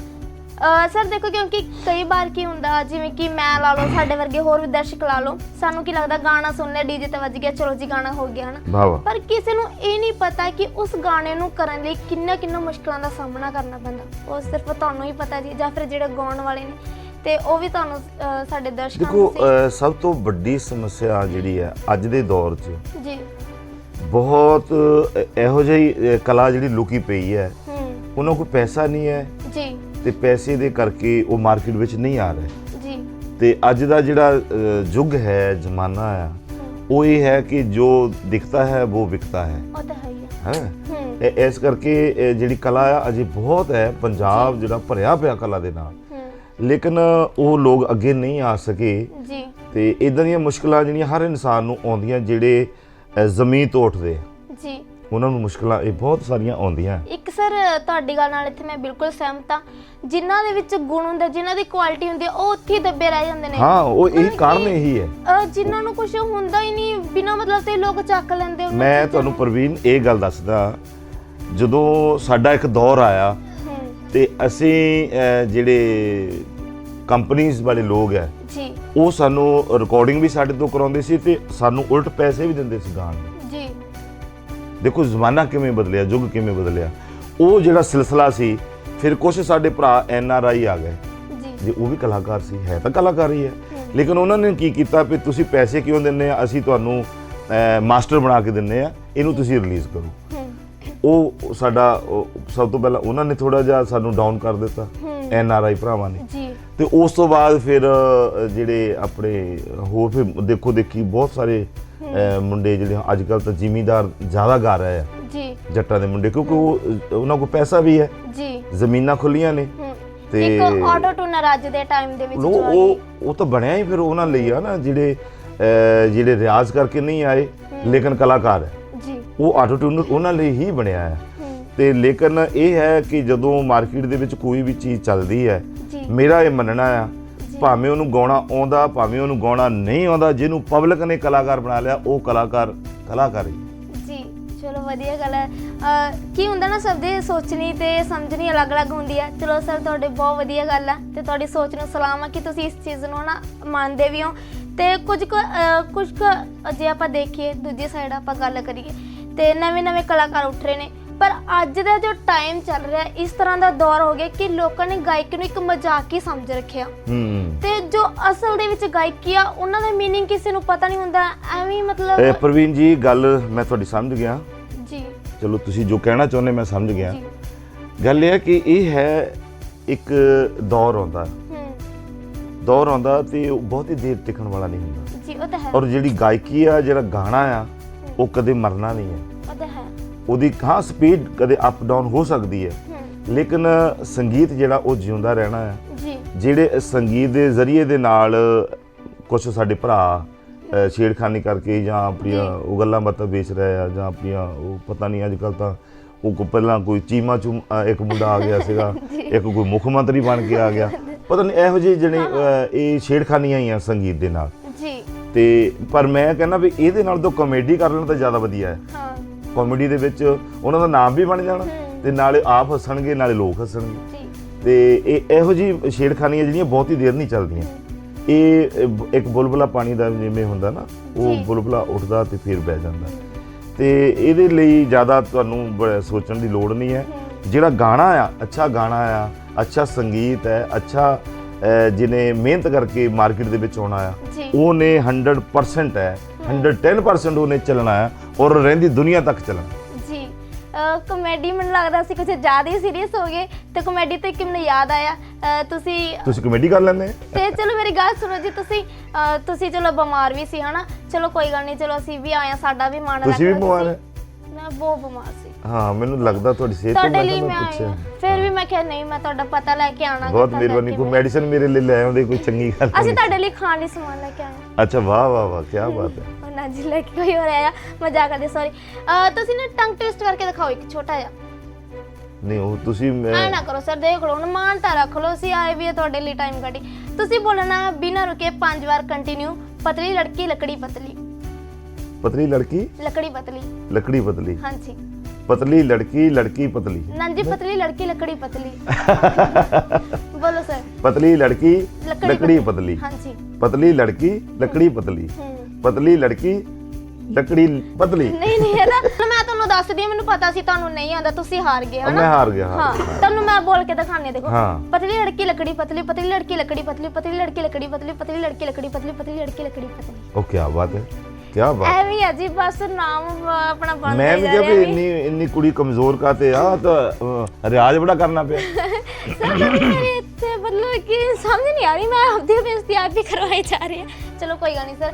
ਸਰ ਦੇਖੋ, ਕਿਉਂਕਿ ਕਈ ਵਾਰ ਕੀ ਹੁੰਦਾ, ਜਿਵੇਂ ਕਿ ਮੈਂ ਲਾ ਲਓ, ਸਾਡੇ ਵਰਗੇ ਹੋਰ ਵੀ ਦਰਸ਼ਕ ਲਾ ਲਓ, ਸਾਨੂੰ ਕੀ ਲੱਗਦਾ ਗਾਣਾ ਸੁਣ ਲਿਆ, ਡੀਜੇ ਤੇ ਵੱਜ ਗਿਆ, ਚਲੋ ਜੀ ਗਾਣਾ ਹੋ ਗਿਆ ਹਨਾ। ਪਰ ਕਿਸੇ ਨੂੰ ਇਹ ਨਹੀਂ ਪਤਾ ਕਿ ਉਸ ਗਾਣੇ ਨੂੰ ਕਰਨ ਲਈ ਕਿੰਨਾ ਮੁਸ਼ਕਲਾਂ ਦਾ ਸਾਹਮਣਾ ਕਰਨਾ ਪੈਂਦਾ। ਉਹ ਸਿਰਫ ਤੁਹਾਨੂੰ ਹੀ ਪਤਾ ਜੀ, ਜਾਂ ਫਿਰ ਜਿਹੜੇ ਗਾਉਣ ਵਾਲੇ ਨੇ, ਤੇ ਉਹ ਵੀ ਤੁਹਾਨੂੰ ਸਾਡੇ ਦਰਸ਼ਕਾਂ ਨੂੰ। ਦੇਖੋ, ਸਭ ਤੋਂ ਵੱਡੀ ਸਮੱਸਿਆ ਜਿਹੜੀ ਹੈ ਅੱਜ ਦੇ ਦੌਰ 'ਚ ਜੀ, ਬਹੁਤ ਇਹੋ ਜਿਹੀ ਕਲਾ ਜਿਹੜੀ ਲੁਕੀ ਪਈ ਹੈ, ਉਹਨਾਂ ਕੋਲ ਪੈਸਾ ਨਹੀਂ ਹੈ ਜੀ, ਤੇ ਪੈਸੇ ਦੇ ਕਰਕੇ ਉਹ ਮਾਰਕੀਟ ਵਿੱਚ ਨਹੀਂ ਆ ਰਹੇ ਜੀ। ਤੇ ਅੱਜ ਦਾ ਜਿਹੜਾ ਯੁੱਗ ਹੈ, ਜ਼ਮਾਨਾ ਆ, ਉਹ ਇਹ ਹੈ ਕਿ ਜੋ ਦਿਖਤਾ ਹੈ ਉਹ ਵਿਕਤਾ ਹੈ। ਉਹ ਤਾਂ ਹੈ ਹੀ। ਇਸ ਕਰਕੇ ਜਿਹੜੀ ਕਲਾ ਆ ਅਜੇ ਬਹੁਤ ਹੈ, ਪੰਜਾਬ ਜਿਹੜਾ ਭਰਿਆ ਪਿਆ ਕਲਾ ਦੇ ਨਾਲ, ਲੇਕਿਨ ਉਹ ਲੋਕ ਅੱਗੇ ਨਹੀਂ ਆ ਸਕੇ ਜੀ। ਤੇ ਇਦਾਂ ਦੀਆਂ ਮੁਸ਼ਕਲਾਂ ਜਿਹੜੀਆਂ ਹਰ ਇਨਸਾਨ ਨੂੰ ਆਉਂਦੀਆਂ, ਜਿਹੜੇ ਜ਼ਮੀਨ ਤੋਂ ਉੱਠਦੇ ਜੀ, ਉਹਨਾਂ ਨੂੰ ਮੁਸ਼ਕਲਾਂ ਇਹ ਬਹੁਤ ਸਾਰੀਆਂ ਆਉਂਦੀਆਂ। ਇੱਕ ਸਰ ਤੁਹਾਡੀ ਗੱਲ ਨਾਲ ਇੱਥੇ ਮੈਂ ਬਿਲਕੁਲ ਸਹਿਮਤ ਹਾਂ, ਜਿਨ੍ਹਾਂ ਦੇ ਵਿੱਚ ਗੁਣ ਹੁੰਦਾ, ਜਿਨ੍ਹਾਂ ਦੀ ਕੁਆਲਿਟੀ ਹੁੰਦੀ ਹੈ, ਉਹ ਉੱਥੇ ਦੱਬੇ ਰਹਿ ਜਾਂਦੇ ਨੇ। ਹਾਂ, ਉਹ ਇਹੀ ਕਾਰਨ ਇਹੀ ਹੈ। ਜਿਨ੍ਹਾਂ ਨੂੰ ਕੁਝ ਹੁੰਦਾ ਹੀ ਨਹੀਂ, ਬਿਨਾਂ ਮਤਲਬ ਤੇ ਲੋਕ ਚੱਕ ਲੈਂਦੇ। ਮੈਂ ਤੁਹਾਨੂੰ ਪ੍ਰਵੀਨ ਇਹ ਗੱਲ ਦੱਸਦਾ, ਜਦੋਂ ਸਾਡਾ ਇੱਕ ਦੌਰ ਆਇਆ ਤੇ ਅਸੀਂ ਜਿਹੜੇ ਕੰਪਨੀਆਂ ਵਾਲੇ ਲੋਕ ਹੈ ਜੀ, ਉਹ ਸਾਨੂੰ ਰਿਕਾਰਡਿੰਗ ਵੀ ਸਾਡੇ ਤੋਂ ਕਰਾਉਂਦੇ ਸੀ ਤੇ ਸਾਨੂੰ ਉਲਟ ਪੈਸੇ ਵੀ ਦਿੰਦੇ ਸੀ ਗਾਣ ਦੇ। ਜੀ ਦੇਖੋ ਜ਼ਮਾਨਾ ਕਿਵੇਂ ਬਦਲਿਆ, ਯੁੱਗ ਕਿਵੇਂ ਬਦਲਿਆ। ਉਹ ਜਿਹੜਾ ਸਿਲਸਿਲਾ ਸੀ, ਫਿਰ ਕੁਝ ਸਾਡੇ ਭਰਾ NRI ਆ ਗਏ ਜੀ, ਉਹ ਵੀ ਕਲਾਕਾਰ ਸੀ, ਹੈ ਤਾਂ ਕਲਾਕਾਰ ਹੀ ਹੈ, ਲੇਕਿਨ ਉਹਨਾਂ ਨੇ ਕੀ ਕੀਤਾ ਵੀ ਤੁਸੀਂ ਪੈਸੇ ਕਿਉਂ ਦਿੰਦੇ ਆ, ਅਸੀਂ ਤੁਹਾਨੂੰ ਮਾਸਟਰ ਬਣਾ ਕੇ ਦਿੰਦੇ ਆ, ਇਹਨੂੰ ਤੁਸੀਂ ਰਿਲੀਜ਼ ਕਰੋ। ਉਹ ਸਾਡਾ ਸਭ ਤੋਂ ਪਹਿਲਾਂ ਉਹਨਾਂ ਨੇ ਥੋੜਾ ਜਿਹਾ ਸਾਨੂੰ ਡਾਊਨ ਕਰ ਦਿੱਤਾ, NRI ਭਰਾਵਾਂ ਨੇ ਜੀ। ਤੇ ਉਸ ਤੋਂ ਬਾਅਦ ਫਿਰ ਜਿਹੜੇ ਆਪਣੇ ਹੋਰ ਫਿਰ ਦੇਖੋ ਦੇਖੀ ਬਹੁਤ ਸਾਰੇ ਮੁੰਡੇ ਜਿਹੜੇ ਅੱਜ ਕੱਲ੍ਹ ਤਾਂ ਜ਼ਿਮੀਂਦਾਰ ਜ਼ਿਆਦਾ ਗਾ ਰਹੇ ਆ ਜੀ, ਜੱਟਾਂ ਦੇ ਮੁੰਡੇ, ਕਿਉਂਕਿ ਉਹਨਾਂ ਕੋਲ ਪੈਸਾ ਵੀ ਹੈ ਜੀ, ਜ਼ਮੀਨਾਂ ਖੁੱਲੀਆਂ ਨੇ ਤੇ ਇੱਕ ਆਟੋ ਟੂਨਰ ਅੱਜ ਦੇ ਟਾਈਮ ਦੇ ਵਿੱਚ ਉਹ ਤਾਂ ਬਣਿਆ ਹੀ ਫਿਰ ਉਹਨਾਂ ਲਈ ਆ ਨਾ, ਜਿਹੜੇ ਰਿਆਜ਼ ਕਰਕੇ ਨਹੀਂ ਆਏ ਲੇਕਿਨ ਕਲਾਕਾਰ ਹੈ ਜੀ, ਉਹ ਆਟੋ ਟੂਨਰ ਉਹਨਾਂ ਲਈ ਹੀ ਬਣਿਆ ਹੈ। ਤੇ ਲੇਕਿਨ ਇਹ ਹੈ ਕਿ ਜਦੋਂ ਮਾਰਕੀਟ ਦੇ ਵਿੱਚ ਕੋਈ ਵੀ ਚੀਜ਼ ਚੱਲਦੀ ਹੈ, ਮੇਰਾ ਇਹ ਮੰਨਣਾ ਆ ਭਾਵੇਂ ਉਹਨੂੰ ਗਾਉਣਾ ਆਉਂਦਾ ਭਾਵੇਂ ਉਹਨੂੰ ਗਾਉਣਾ ਨਹੀਂ ਆਉਂਦਾ, ਜਿਹਨੂੰ ਪਬਲਿਕ ਨੇ ਕਲਾਕਾਰ ਬਣਾ ਲਿਆ ਉਹ ਕਲਾਕਾਰ ਹੀ ਜੀ। ਚਲੋ ਵਧੀਆ ਗੱਲ ਹੈ। ਕੀ ਹੁੰਦਾ ਨਾ, ਸਭ ਦੀ ਸੋਚਣੀ ਤੇ ਸਮਝਣੀ ਅਲੱਗ-ਅਲੱਗ ਹੁੰਦੀ ਹੈ। ਚਲੋ ਸਰ ਤੁਹਾਡੇ ਬਹੁਤ ਵਧੀਆ ਗੱਲ ਹੈ ਤੇ ਤੁਹਾਡੀ ਸੋਚ ਨੂੰ ਸਲਾਮ ਹੈ ਕਿ ਤੁਸੀਂ ਇਸ ਚੀਜ਼ ਨੂੰ ਨਾ ਮੰਨਦੇ ਵੀ ਹੋ। ਤੇ ਕੁਝ ਕੁ ਜੇ ਆਪਾਂ ਦੇਖੀਏ ਦੂਜੀ ਸਾਈਡ ਆਪਾਂ ਗੱਲ ਕਰੀਏ ਤੇ ਨਵੇਂ ਕਲਾਕਾਰ ਉੱਠ ਰਹੇ ਨੇ, ਪਰ ਅੱਜ ਦਾ ਜੋ ਟਾਈਮ ਚੱਲ ਰਿਹਾ ਇਸ ਤਰ੍ਹਾਂ ਦਾ ਦੌਰ ਹੋ ਗਿਆ ਕਿ ਲੋਕਾਂ ਨੇ ਗਾਇਕੀ ਨੂੰ ਇੱਕ ਮਜ਼ਾਕ ਹੀ ਸਮਝ ਰੱਖਿਆ ਤੇ ਜੋ ਅਸਲ ਦੇ ਵਿੱਚ ਗਾਇਕੀ ਆ ਉਹਨਾਂ ਦਾ ਮੀਨਿੰਗ ਕਿਸੇ ਨੂੰ ਪਤਾ ਨਹੀਂ ਹੁੰਦਾ, ਐਵੇਂ ਮਤਲਬ। ਪ੍ਰਵੀਨ ਜੀ ਗੱਲ ਮੈਂ ਤੁਹਾਡੀ ਸਮਝ ਗਿਆ ਜੀ, ਚਲੋ ਤੁਸੀਂ ਜੋ ਕਹਿਣਾ ਚਾਹੁੰਦੇ ਮੈਂ ਸਮਝ ਗਿਆ। ਗੱਲ ਇਹ ਹੈ ਕਿ ਇਹ ਹੈ ਇੱਕ ਦੌਰ ਆਉਂਦਾ ਤੇ ਉਹ ਬਹੁਤੀ ਦੇਰ ਟਿਕਣ ਵਾਲਾ ਨਹੀਂ ਹੁੰਦਾ ਜੀ, ਉਹ ਤਾਂ ਹੈ। ਔਰ ਜਿਹੜੀ ਗਾਇਕੀ ਆ, ਜਿਹੜਾ ਗਾਣਾ ਆ, ਉਹ ਕਦੇ ਮਰਨਾ ਨਹੀਂ ਹੈ, ਉਹ ਤਾਂ ਹੈ। ਉਹਦੀ ਹਾਂ ਸਪੀਡ ਕਦੇ ਅਪ ਡਾਊਨ ਹੋ ਸਕਦੀ ਹੈ, ਲੇਕਿਨ ਸੰਗੀਤ ਜਿਹੜਾ ਉਹ ਜਿਉਂਦਾ ਰਹਿਣਾ ਹੈ ਜੀ। ਜਿਹੜੇ ਸੰਗੀਤ ਦੇ ਜ਼ਰੀਏ ਦੇ ਨਾਲ ਕੁਝ ਸਾਡੇ ਭਰਾ ਛੇੜਖਾਨੀ ਕਰਕੇ ਜਾਂ ਆਪਣੀਆਂ ਉਹ ਗੱਲਾਂ ਬਾਤਾਂ ਵੇਚ ਰਹੇ ਆ, ਜਾਂ ਆਪਣੀਆਂ ਉਹ ਪਤਾ ਨਹੀਂ ਅੱਜ ਕੱਲ੍ਹ ਤਾਂ ਉਹ ਪਹਿਲਾਂ ਕੋਈ ਚੀਮਾ ਇੱਕ ਮੁੰਡਾ ਆ ਗਿਆ ਸੀਗਾ, ਇੱਕ ਕੋਈ ਮੁੱਖ ਮੰਤਰੀ ਬਣ ਕੇ ਆ ਗਿਆ, ਪਤਾ ਨਹੀਂ ਇਹੋ ਜਿਹੇ ਜਿਹੜੇ ਇਹ ਛੇੜਖਾਨੀਆਂ ਹੀ ਆ ਸੰਗੀਤ ਦੇ ਨਾਲ ਜੀ। ਤੇ ਪਰ ਮੈਂ ਕਹਿੰਦਾ ਵੀ ਇਹਦੇ ਨਾਲ ਤਾਂ ਕਾਮੇਡੀ ਕਰ ਲੈਣਾ ਤਾਂ ਜ਼ਿਆਦਾ ਵਧੀਆ ਹੈ। ਕਾਮੇਡੀ ਦੇ ਵਿੱਚ ਉਹਨਾਂ ਦਾ ਨਾਮ ਵੀ ਬਣ ਜਾਣਾ ਤੇ ਨਾਲੇ ਆਪ ਹੱਸਣਗੇ ਨਾਲੇ ਲੋਕ ਹੱਸਣਗੇ। ਤੇ ਇਹੋ ਜਿਹੀ ਛੇੜਖਾਨੀਆਂ ਜਿਹੜੀਆਂ ਬਹੁਤੀ ਦੇਰ ਨਹੀਂ ਚੱਲਦੀਆਂ। ਇਹ ਇੱਕ ਬੁਲਬੁਲਾ ਪਾਣੀ ਦਾ ਜਿਵੇਂ ਹੁੰਦਾ ਨਾ, ਉਹ ਬੁਲਬੁਲਾ ਉੱਠਦਾ ਤੇ ਫਿਰ ਬਹਿ ਜਾਂਦਾ। ਤੇ ਇਹਦੇ ਲਈ ਜ਼ਿਆਦਾ ਤੁਹਾਨੂੰ ਸੋਚਣ ਦੀ ਲੋੜ ਨਹੀਂ ਹੈ। ਜਿਹੜਾ ਗਾਣਾ ਆ, ਅੱਛਾ ਗਾਣਾ ਆ, ਅੱਛਾ ਸੰਗੀਤ ਹੈ, ਅੱਛਾ ਜਿਹਨੇ ਮਿਹਨਤ ਕਰਕੇ ਮਾਰਕੀਟ ਦੇ ਵਿੱਚ ਆਉਣਾ ਆ, ਉਹਨੇ 100% ਹੈ, 110% ਉਹਨੇ ਚੱਲਣਾ ਹੈ ਔਰ ਰਹਿੰਦੀ ਦੁਨੀਆ ਤੱਕ ਚੱਲਣਾ ਜੀ। ਕਾਮੇਡੀ ਮੈਨੂੰ ਲੱਗਦਾ ਸੀ ਕੁਝ ਜ਼ਿਆਦਾ ਹੀ ਸੀਰੀਅਸ ਹੋ ਗਏ ਤੇ ਕਾਮੇਡੀ ਤੋਂ ਇੱਕ ਮੈਨੂੰ ਯਾਦ ਆਇਆ, ਤੁਸੀਂ ਕਾਮੇਡੀ ਕਰ ਲੈਂਦੇ ਤੇ ਚਲੋ ਮੇਰੀ ਗੱਲ ਸੁਣੋ ਜੀ। ਤੁਸੀਂ ਚਲੋ ਬਿਮਾਰ ਵੀ ਸੀ ਹਨਾ, ਚਲੋ ਕੋਈ ਗੱਲ ਨਹੀਂ, ਚਲੋ ਅਸੀਂ ਵੀ ਆਏ ਆ, ਸਾਡਾ ਵੀ ਮਨ ਤੁਸੀਂ ਵੀ ਬਿਮਾਰ ਹੈ? ਮੈਂ ਬਹੁਤ ਬਿਮਾਰ ਸੀ। ਹਾਂ ਮੈਨੂੰ ਲੱਗਦਾ ਤੁਹਾਡੀ ਸਿਹਤ ਤੁਹਾਡੇ ਲਈ ਮੈਂ ਪੁੱਛਿਆ, ਫਿਰ ਵੀ ਮੈਂ ਕਿਹਾ ਨਹੀਂ ਮੈਂ ਤੁਹਾਡਾ ਪਤਾ ਲੈ ਕੇ ਆਣਾ। ਬਹੁਤ ਮਿਹਰਬਾਨੀ। ਕੋਈ ਮੈਡੀਸਨ ਮੇਰੇ ਲਈ ਲੈ ਆਉਂਦੇ, ਕੋਈ ਚੰਗੀ ਗੱਲ। ਅਸੀਂ ਤੁਹਾਡੇ ਲਈ ਖਾਣ ਲਈ ਸਮਾਨ ਲੈ ਕੇ ਆਏ। ਅੱਛਾ ਵਾਹ ਵਾਹ ਵਾਹ, ਕੀ ਬਾਤ ਹੈ। ਨਾ ਜੀ ਲੈ ਕੇ ਕੋਈ ਹੋਰ ਆਇਆ, ਮਜ਼ਾਕ ਕਰਦੇ, ਸੌਰੀ। ਤੁਸੀਂ ਨਾ ਟੰਗ ਟਵਿਸਟ ਕਰਕੇ ਦਿਖਾਓ ਇੱਕ ਛੋਟਾ ਜਿਹਾ। ਨਹੀਂ ਉਹ ਤੁਸੀਂ ਐ ਨਾ ਕਰੋ ਸਰ, ਦੇਖ ਲਓ ਮਾਨ ਤਾਂ ਰੱਖ ਲਓ, ਅਸੀਂ ਆਏ ਵੀ ਤੁਹਾਡੇ ਲਈ ਟਾਈਮ ਕੱਢੀ। ਤੁਸੀਂ ਬੋਲਣਾ ਬਿਨਾਂ ਰੁਕੇ 5 ਵਾਰ ਕੰਟੀਨਿਊ, ਪਤਲੀ ਲੜਕੀ ਲੱਕੜੀ ਪਤਲੀ। ਪਤਲੀ ਲੜਕੀ ਲੱਕੜੀ ਪਤਲੀ। ਲੱਕੜੀ ਪਤਲੀ, ਹਾਂਜੀ। ਪਤਲੀ ਲੜਕੀ ਲੜਕੀ ਪਤਲੀ। ਨਾ ਜੀ, ਪਤਲੀ ਲੜਕੀ ਲੱਕੜੀ ਪਤਲੀ। ਬੋਲੋ ਸਰ। ਪਤਲੀ ਲੜਕੀ ਲੱਕੜੀ ਪਤਲੀ। ਹਾਂਜੀ। ਪਤਲੀ ਲੜਕੀ ਲੱਕੜੀ ਪਤਲੀ। ਪਤਲੀ ਲੜਕੀ ਲੱਕੜੀ ਪਤਲੀ। ਨਹੀਂ ਹੈ ਨਾ, ਮੈਂ ਤੁਹਾਨੂੰ ਦੱਸਦੀ ਹਾਂ, ਮੈਨੂੰ ਪਤਾ ਸੀ ਤੁਹਾਨੂੰ ਨਹੀਂ ਆਉਂਦਾ, ਤੁਸੀਂ ਹਾਰ ਗਏ ਹਨਾ। ਮੈਂ ਹਾਰ ਗਿਆ। ਹਾਂ ਤੁਹਾਨੂੰ ਮੈਂ ਬੋਲ ਕੇ ਦਿਖਾਣੇ, ਦੇਖੋ। ਪਤਲੀ ਲੜਕੀ ਲੱਕੜੀ ਪਤਲੀ, ਪਤਲੀ ਲੜਕੀ ਲੱਕੜੀ ਪਤਲੀ, ਪਤਲੀ ਲੜਕੀ ਲੱਕੜੀ ਪਤਲੀ, ਪਤਲੀ ਲੜਕੀ ਲੱਕੜੀ ਪਤਲੀ, ਪਤਲੀ ਲੜਕੀ ਲੱਕੜੀ ਪਤਲੀ। ਉਹ ਕੀ ਬਾਤ ਹੈ, ਕੀ ਬਾਤ ਹੈ। ਐਵੇਂ ਆ ਜੀ, ਬਸ ਨਾਮ ਆਪਣਾ ਬਣਦਾ ਮੈਂ ਵੀ ਕਿਹਾ ਵੀ ਇੰਨੀ ਕੁੜੀ ਕਮਜ਼ੋਰ ਕਾਤੇ ਆ, ਤਾਂ ਰਿਆਜ਼ ਬੜਾ ਕਰਨਾ ਪਿਆ। ਮੇਰੇ ਇੱਥੇ ਮਤਲਬ ਕਿ ਸਮਝ ਨਹੀਂ ਆ ਰਹੀ, ਮੈਂ ਆਪਦੀ ਬੇਇੱਜ਼ਤੀ ਆਪ ਹੀ ਕਰਵਾਈ ਜਾ ਰਹੀ ਹਾਂ। ਚਲੋ ਕੋਈ ਗੱਲ ਨਹੀਂ ਸਰ।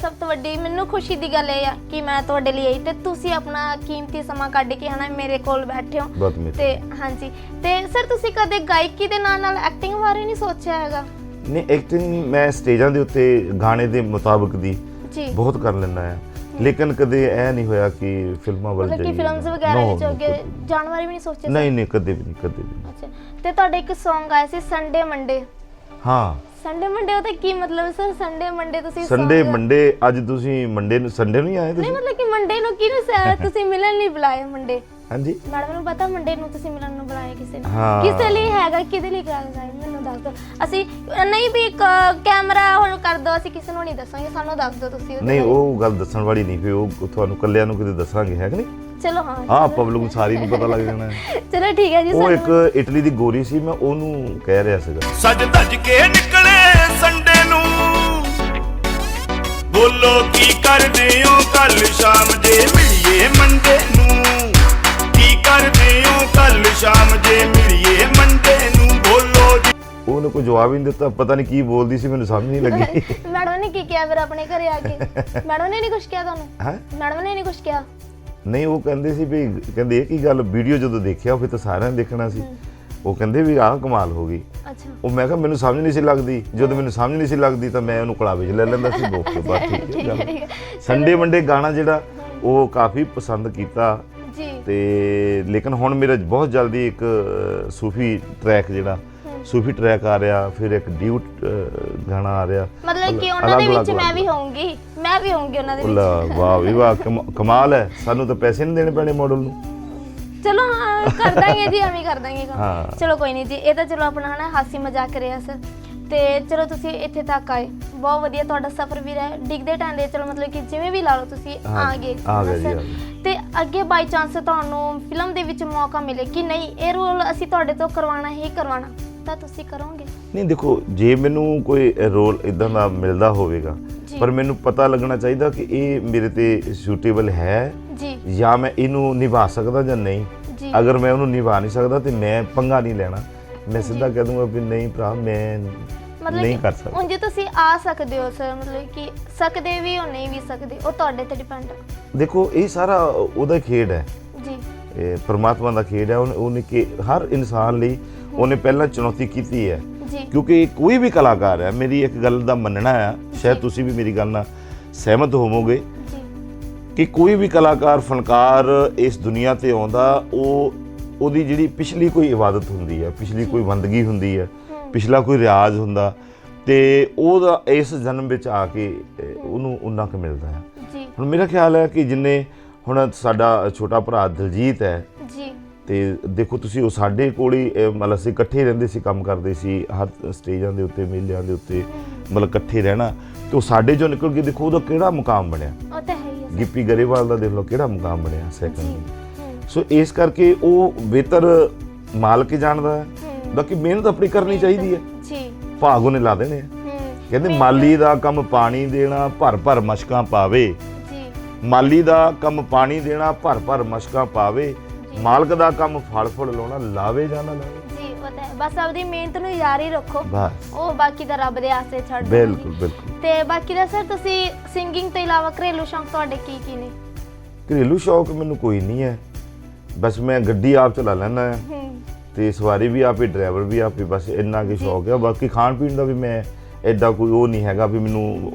ਸਭ ਤੋਂ ਵੱਡੀ ਮੈਨੂੰ ਖੁਸ਼ੀ ਦੀ ਗੱਲ ਇਹ ਆ ਕਿ ਮੈਂ ਤੁਹਾਡੇ ਲਈ ਆਈ ਤੇ ਤੁਸੀਂ ਆਪਣਾ ਕੀਮਤੀ ਸਮਾਂ ਕੱਢ ਕੇ ਹਨਾ ਮੇਰੇ ਕੋਲ ਬੈਠੇ ਹੋ। ਤੇ ਹਾਂਜੀ, ਤੇ ਸਰ ਤੁਸੀਂ ਕਦੇ ਗਾਇਕੀ ਦੇ ਨਾਲ ਨਾਲ ਐਕਟਿੰਗ ਬਾਰੇ ਨਹੀਂ ਸੋਚਿਆ ਹੈਗਾ? ਨਹੀਂ, ਐਕਟਿੰਗ ਮੈਂ ਸਟੇਜਾਂ ਦੇ ਉੱਤੇ ਗਾਣੇ ਦੇ ਮੁਤਾਬਕ ਦੀ ਬਹੁਤ ਕਰ ਲੈਂਦਾ ਆ, ਲੇਕਿਨ ਕਦੇ ਇਹ ਨਹੀਂ ਹੋਇਆ ਕਿ ਫਿਲਮਾਂ ਵੱਲ ਜਾਈਏ, ਕਿ ਫਿਲਮਸ ਵਗੈਰਾ ਵਿੱਚ ਅੱਗੇ ਜਾਣ ਬਾਰੇ ਵੀ ਨਹੀਂ ਸੋਚਿਆ? ਨਹੀਂ ਕਦੇ ਵੀ ਨਹੀਂ। ਅੱਛਾ, ਤੇ ਤੁਹਾਡੇ ਇੱਕ Song ਆਇਆ ਸੀ ਸੰਡੇ ਮੰਡੇ। ਹਾਂ, ਸੰਡੇ ਮੰਡੇ, ਉਹਦਾ ਕੀ ਮਤਲਬ ਸਰ? ਸੰਡੇ ਮੰਡੇ ਤੁਸੀਂ ਸੰਡੇ ਮੰਡੇ, ਅੱਜ ਤੁਸੀਂ ਮੰਡੇ ਨੂੰ ਸੰਡੇ ਨੂੰ ਹੀ ਆਏ? ਨਹੀਂ ਮਤਲਬ ਕਿ ਮੰਡੇ ਨੂੰ ਕਿਹਨੂੰ ਤੁਸੀਂ ਮਿਲਣ ਨਹੀਂ ਬੁਲਾਏ? ਮੰਡੇ ਹਾਂਜੀ ਮੈਡਮ ਨੂੰ ਪਤਾ ਮੰਡੇ ਨੂੰ ਤੁਸੀਂ ਮਿਲਣ ਨੂੰ ਬੁਲਾਇਆ ਕਿਸੇ ਨੇ? ਹਾਂ। ਕਿਸੇ ਲਈ ਹੈਗਾ, ਕਿਹਦੇ ਲਈ ਕਰਾਂਗਾ ਮੈਨੂੰ ਦੱਸ ਦਿਓ। ਅਸੀਂ ਨਹੀਂ ਵੀ ਕੈਮਰਾ ਹੁਣ ਕਰ ਦੋ, ਅਸੀਂ ਕਿਸੇ ਨੂੰ ਨਹੀਂ ਦੱਸਾਂਗੇ, ਸਾਨੂੰ ਦੱਸ ਦਿਓ ਤੁਸੀਂ ਉਹਦੇ ਨਹੀਂ ਬਾਰੇ। ਉਹ ਗੱਲ ਦੱਸਣ ਵਾਲੀ ਨਹੀਂ, ਫਿਰ ਉਹ ਤੁਹਾਨੂੰ ਕੱਲਿਆਂ ਨੂੰ ਕਿਤੇ ਦੱਸਾਂਗੇ, ਹੈ ਕਿ ਨਹੀਂ? ਚਲੋ ਹਾਂ ਹਾਂ ਪਬਲਿਕ ਨੂੰ ਸਾਰੀ ਨੂੰ ਪਤਾ ਲੱਗ ਜਾਣਾ ਹੈ। ਚਲੋ ਠੀਕ ਹੈ ਜੀ। ਉਹ ਇੱਕ ਇਟਲੀ ਦੀ ਗੋਰੀ ਸੀ, ਮੈਂ ਉਹਨੂੰ ਕਹਿ ਰਿਹਾ ਸੀਗਾ ਸੱਜ ਧੱਜ ਕੇ ਨਿਕਲੇ ਸੰਡੇ ਨੂੰ, ਬੋਲੋ ਕੀ ਕਰਦੇ ਹੋ ਕੱਲ ਸ਼ਾਮ ਜੇ ਮਿਲੀਏ ਮੰਡੇ ਨੂੰ, ਕੀ ਕਰਦੇ ਹੋ ਕੱਲ ਸ਼ਾਮ ਜੇ ਮਿਲੀਏ ਮੰਡੇ ਨੂੰ, ਬੋਲੋ ਜੀ। ਉਹਨੇ ਕੋਈ ਜਵਾਬ ਹੀ ਨਹੀਂ ਦਿੱਤਾ, ਪਤਾ ਨਹੀਂ ਕੀ ਬੋਲਦੀ ਸੀ, ਮੈਨੂੰ ਸਮਝ ਨਹੀਂ ਲੱਗੀ। ਮੈਡਮ ਨੇ ਕੀ ਕਿਹਾ ਫਿਰ ਆਪਣੇ ਘਰੇ ਆ ਕੇ? ਮੈਡਮ ਨੇ ਨਹੀਂ ਕੁਝ ਕਿਹਾ ਤੁਹਾਨੂੰ? ਹੈ ਮੈਡਮ ਨੇ ਨਹੀਂ ਕੁਝ ਕਿਹਾ? ਨਹੀਂ ਉਹ ਕਹਿੰਦੇ ਸੀ ਵੀ, ਕਹਿੰਦੇ ਇਹ ਕੀ ਗੱਲ, ਵੀਡੀਓ ਜਦੋਂ ਦੇਖਿਆ ਫਿਰ ਤਾਂ ਸਾਰਿਆਂ ਨੇ ਦੇਖਣਾ ਸੀ। ਉਹ ਕਹਿੰਦੇ ਵੀ ਆਹ ਕਮਾਲ ਹੋ ਗਈ। ਅੱਛਾ। ਉਹ ਮੈਂ ਕਿਹਾ ਮੈਨੂੰ ਸਮਝ ਨਹੀਂ ਸੀ ਲੱਗਦੀ, ਜਦੋਂ ਮੈਨੂੰ ਸਮਝ ਨਹੀਂ ਸੀ ਲੱਗਦੀ ਤਾਂ ਮੈਂ ਉਹਨੂੰ ਕਲਾਵੇ 'ਚ ਲੈ ਲੈਂਦਾ ਸੀ, ਬੋਕ ਕੇ ਬਾਅਦ ਠੀਕ ਹੈ। ਸੰਡੇ ਮੰਡੇ ਗਾਣਾ ਜਿਹੜਾ ਉਹ ਕਾਫੀ ਪਸੰਦ ਕੀਤਾ ਜੀ। ਤੇ ਲੇਕਿਨ ਹੁਣ ਮੇਰਾ ਬਹੁਤ ਜਲਦੀ ਇੱਕ ਸੂਫੀ ਟਰੈਕ ਜਿਹੜਾ ਸੂਫੀ ਟਰੈਕ ਆ ਰਿਹਾ, ਫਿਰ ਇੱਕ ਡਿਊਟ ਗਾਣਾ ਆ ਰਿਹਾ, ਮਤਲਬ ਕਿ ਉਹਨਾਂ ਦੇ ਵਿੱਚ ਮੈਂ ਵੀ ਹੋਊਂਗੀ ਉਹਨਾਂ ਦੇ ਵਿੱਚ। ਵਾਹ ਵੀ ਵਾਹ, ਕਮਾਲ ਹੈ। ਸਾਨੂੰ ਤਾਂ ਪੈਸੇ ਨਹੀਂ ਦੇਣੇ ਪੈਣੇ ਮਾਡਲ ਨੂੰ। ਚਲੋ ਹਾਂ ਕਰ ਦਾਂਗੇ ਜੀ, ਐਵੇਂ ਕਰ ਦਾਂਗੇ ਕੰਮ। ਹਾਂ। ਚਲੋ ਕੋਈ ਨਹੀਂ ਜੀ, ਇਹ ਤਾਂ ਚਲੋ ਆਪਣਾ ਹਨਾ ਹਾਸੀ ਮਜ਼ਾਕ ਰਿਹਾ ਸਰ। ਤੇ ਚਲੋ ਤੁਸੀਂ ਇੱਥੇ ਤੱਕ ਆਏ, ਬਹੁਤ ਵਧੀਆ ਤੁਹਾਡਾ ਸਫ਼ਰ ਵੀ ਰਿਹਾ, ਡਿੱਗਦੇ ਟਾਂਡੇ ਚਲੋ ਮਤਲਬ ਕਿ ਜਿਵੇਂ ਵੀ ਲਾ ਲਓ ਤੁਸੀਂ ਆ ਗਏ ਆ ਗਏ ਸਰ। ਜੀ। ਤੇ ਅੱਗੇ ਬਾਈ ਚਾਂਸ ਤੁਹਾਨੂੰ ਫਿਲਮ ਦੇ ਵਿੱਚ ਮੌਕਾ ਮਿਲੇ ਕਿ ਨਹੀਂ ਇਹ ਰੋਲ ਅਸੀਂ ਤੁਹਾਡੇ ਤੋਂ ਕਰਵਾਉਣਾ ਹੀ ਕਰਵਾਉਣਾ, ਤਾਂ ਤੁਸੀਂ ਕਰੋਗੇ? ਨਹੀਂ ਦੇਖੋ, ਜੇ ਮੈਨੂੰ ਕੋਈ ਰੋਲ ਇਦਾਂ ਦਾ ਮਿਲਦਾ ਹੋਵੇਗਾ, ਪਰ ਮੈਨੂੰ ਪਤਾ ਲੱਗਣਾ ਚਾਹੀਦਾ ਕਿ ਇਹ ਮੇਰੇ ਤੇ ਸੂਟੇਬਲ ਹੈ ਜੀ, ਜਾਂ ਮੈਂ ਇਹਨੂੰ ਨਿਭਾ ਸਕਦਾ ਜਾਂ ਨਹੀਂ। ਅਗਰ ਮੈਂ ਉਹਨੂੰ ਨਿਭਾ ਨਹੀਂ ਸਕਦਾ ਤੇ ਮੈਂ ਪੰਗਾ ਨਹੀਂ ਲੈਣਾ, ਮੈਂ ਸਿੱਧਾ ਕਹਿ ਦੂੰਗਾ ਵੀ ਨਹੀਂ ਭਰਾ ਮੈਂ ਨਹੀਂ ਕਰ ਸਕਦਾ। ਹੁਣ ਜੇ ਤੁਸੀਂ ਆ ਸਕਦੇ ਹੋ ਸਰ, ਮਤਲਬ ਕਿ ਸਕਦੇ ਵੀ ਹੋ ਨਹੀਂ ਵੀ ਸਕਦੇ, ਉਹ ਤੁਹਾਡੇ ਤੇ ਡਿਪੈਂਡ। ਦੇਖੋ ਇਹ ਸਾਰਾ ਉਹਦਾ ਖੇਡ ਹੈ ਜੀ, ਇਹ ਪਰਮਾਤਮਾ ਦਾ ਖੇਡ ਹੈ। ਉਹਨੇ ਕਿ ਹਰ ਇਨਸਾਨ ਲਈ ਉਹਨੇ ਪਹਿਲਾਂ ਚੁਣੌਤੀ ਕੀਤੀ ਹੈ, ਕਿਉਂਕਿ ਕੋਈ ਵੀ ਕਲਾਕਾਰ ਹੈ, ਮੇਰੀ ਇੱਕ ਗੱਲ ਦਾ ਮੰਨਣਾ ਹੈ, ਸ਼ਾਇਦ ਤੁਸੀਂ ਵੀ ਮੇਰੀ ਗੱਲ ਨਾਲ ਸਹਿਮਤ ਹੋਵੋਗੇ ਕਿ ਕੋਈ ਵੀ ਕਲਾਕਾਰ ਫਨਕਾਰ ਇਸ ਦੁਨੀਆ ਤੇ ਆਉਂਦਾ, ਉਹਦੀ ਜਿਹੜੀ ਪਿਛਲੀ ਕੋਈ ਇਬਾਦਤ ਹੁੰਦੀ ਹੈ, ਪਿਛਲੀ ਕੋਈ ਬੰਦਗੀ ਹੁੰਦੀ ਹੈ, ਪਿਛਲਾ ਕੋਈ ਰਿਆਜ਼ ਹੁੰਦਾ, ਤੇ ਉਹਦਾ ਇਸ ਜਨਮ ਵਿੱਚ ਆ ਕੇ ਉਹਨੂੰ ਉਨਾ ਕੁ ਮਿਲਦਾ ਹੈ। ਹੁਣ ਮੇਰਾ ਖਿਆਲ ਹੈ ਕਿ ਜਿੰਨੇ ਹੁਣ ਸਾਡਾ ਛੋਟਾ ਭਰਾ ਦਲਜੀਤ ਹੈ ਜੀ, ਤੇ ਦੇਖੋ ਤੁਸੀਂ ਉਹ ਸਾਡੇ ਕੋਲ ਹੀ ਮਤਲਬ ਅਸੀਂ ਇਕੱਠੇ ਰਹਿੰਦੇ ਸੀ, ਕੰਮ ਕਰਦੇ ਸੀ ਹਰ ਸਟੇਜਾਂ ਦੇ ਉੱਤੇ, ਮੇਲਿਆਂ ਦੇ ਉੱਤੇ, ਮਤਲਬ ਇਕੱਠੇ ਰਹਿਣਾ, ਤੇ ਉਹ ਸਾਡੇ ਚੋਂ ਨਿਕਲ ਕੇ ਦੇਖੋ ਉਹਦਾ ਕਿਹੜਾ ਮੁਕਾਮ ਬਣਿਆ। ਉਹ ਤਾਂ ਹੈ ਹੀ। ਗਿੱਪੀ ਗਰੇਵਾਲ ਦਾ ਦੇਖ ਲਓ ਕਿਹੜਾ ਮੁਕਾਮ ਬਣਿਆ ਸੈਕੰਡ। ਸੋ ਇਸ ਕਰਕੇ ਉਹ ਬਿਹਤਰ ਮਾਲਕ ਹੀ ਜਾਣਦਾ ਹੈ, ਬਾਕੀ ਮਿਹਨਤ ਆਪਣੀ ਕਰਨੀ ਚਾਹੀਦੀ ਹੈ ਜੀ, ਭਾਗ ਉਹਨੇ ਲਾ ਦੇਣੇ ਆ। ਕਹਿੰਦੇ ਮਾਲੀ ਦਾ ਕੰਮ ਪਾਣੀ ਦੇਣਾ, ਭਰ ਭਰ ਮਸ਼ਕਾਂ ਪਾਵੇ। ਮਾਲੀ ਦਾ ਕੰਮ ਪਾਣੀ ਦੇਣਾ, ਭਰ ਭਰ ਮਸ਼ਕਾਂ ਪਾਵੇ, ਮਾਲਕ ਦਾ ਕੰਮ ਫਲ ਫੁੱਲ ਲਾਉਣਾ, ਲਾਵੇ ਜਾਂ ਨਾ ਲਾਵੇ ਜੀ। ਉਹ ਤਾਂ ਬਸ ਆਪਦੀ ਮਿਹਨਤ ਨੂੰ ਜਾਰੀ ਰੱਖੋ, ਬਸ ਉਹ ਬਾਕੀ ਦਾ ਰੱਬ ਦੇ ਆਸਰੇ ਛੱਡ ਦਿਓ। ਬਿਲਕੁਲ ਬਿਲਕੁਲ। ਤੇ ਬਾਕੀ ਦਾ ਸਰ ਤੁਸੀਂ ਸਿੰਗਿੰਗ ਤੋਂ ਇਲਾਵਾ ਘਰੇਲੂ ਸ਼ੌਂਕ ਤੁਹਾਡੇ ਕੀ ਕੀ ਨੇ? ਘਰੇਲੂ ਸ਼ੌਕ ਮੈਨੂੰ ਕੋਈ ਨਹੀਂ ਹੈ, ਬਸ ਮੈਂ ਗੱਡੀ ਆਪ ਚਲਾ ਲੈਂਦਾ ਹੈ ਤੇ ਸਵਾਰੀ ਵੀ ਆਪੇ, ਡਰਾਈਵਰ ਵੀ ਆਪੇ, ਬਸ ਇੰਨਾ ਕੁ ਸ਼ੌਕ ਹੈ। ਬਾਕੀ ਖਾਣ ਪੀਣ ਦਾ ਵੀ ਮੈਂ ਐਡਾ ਕੋਈ ਉਹ ਨਹੀਂ ਹੈਗਾ ਵੀ ਮੈਨੂੰ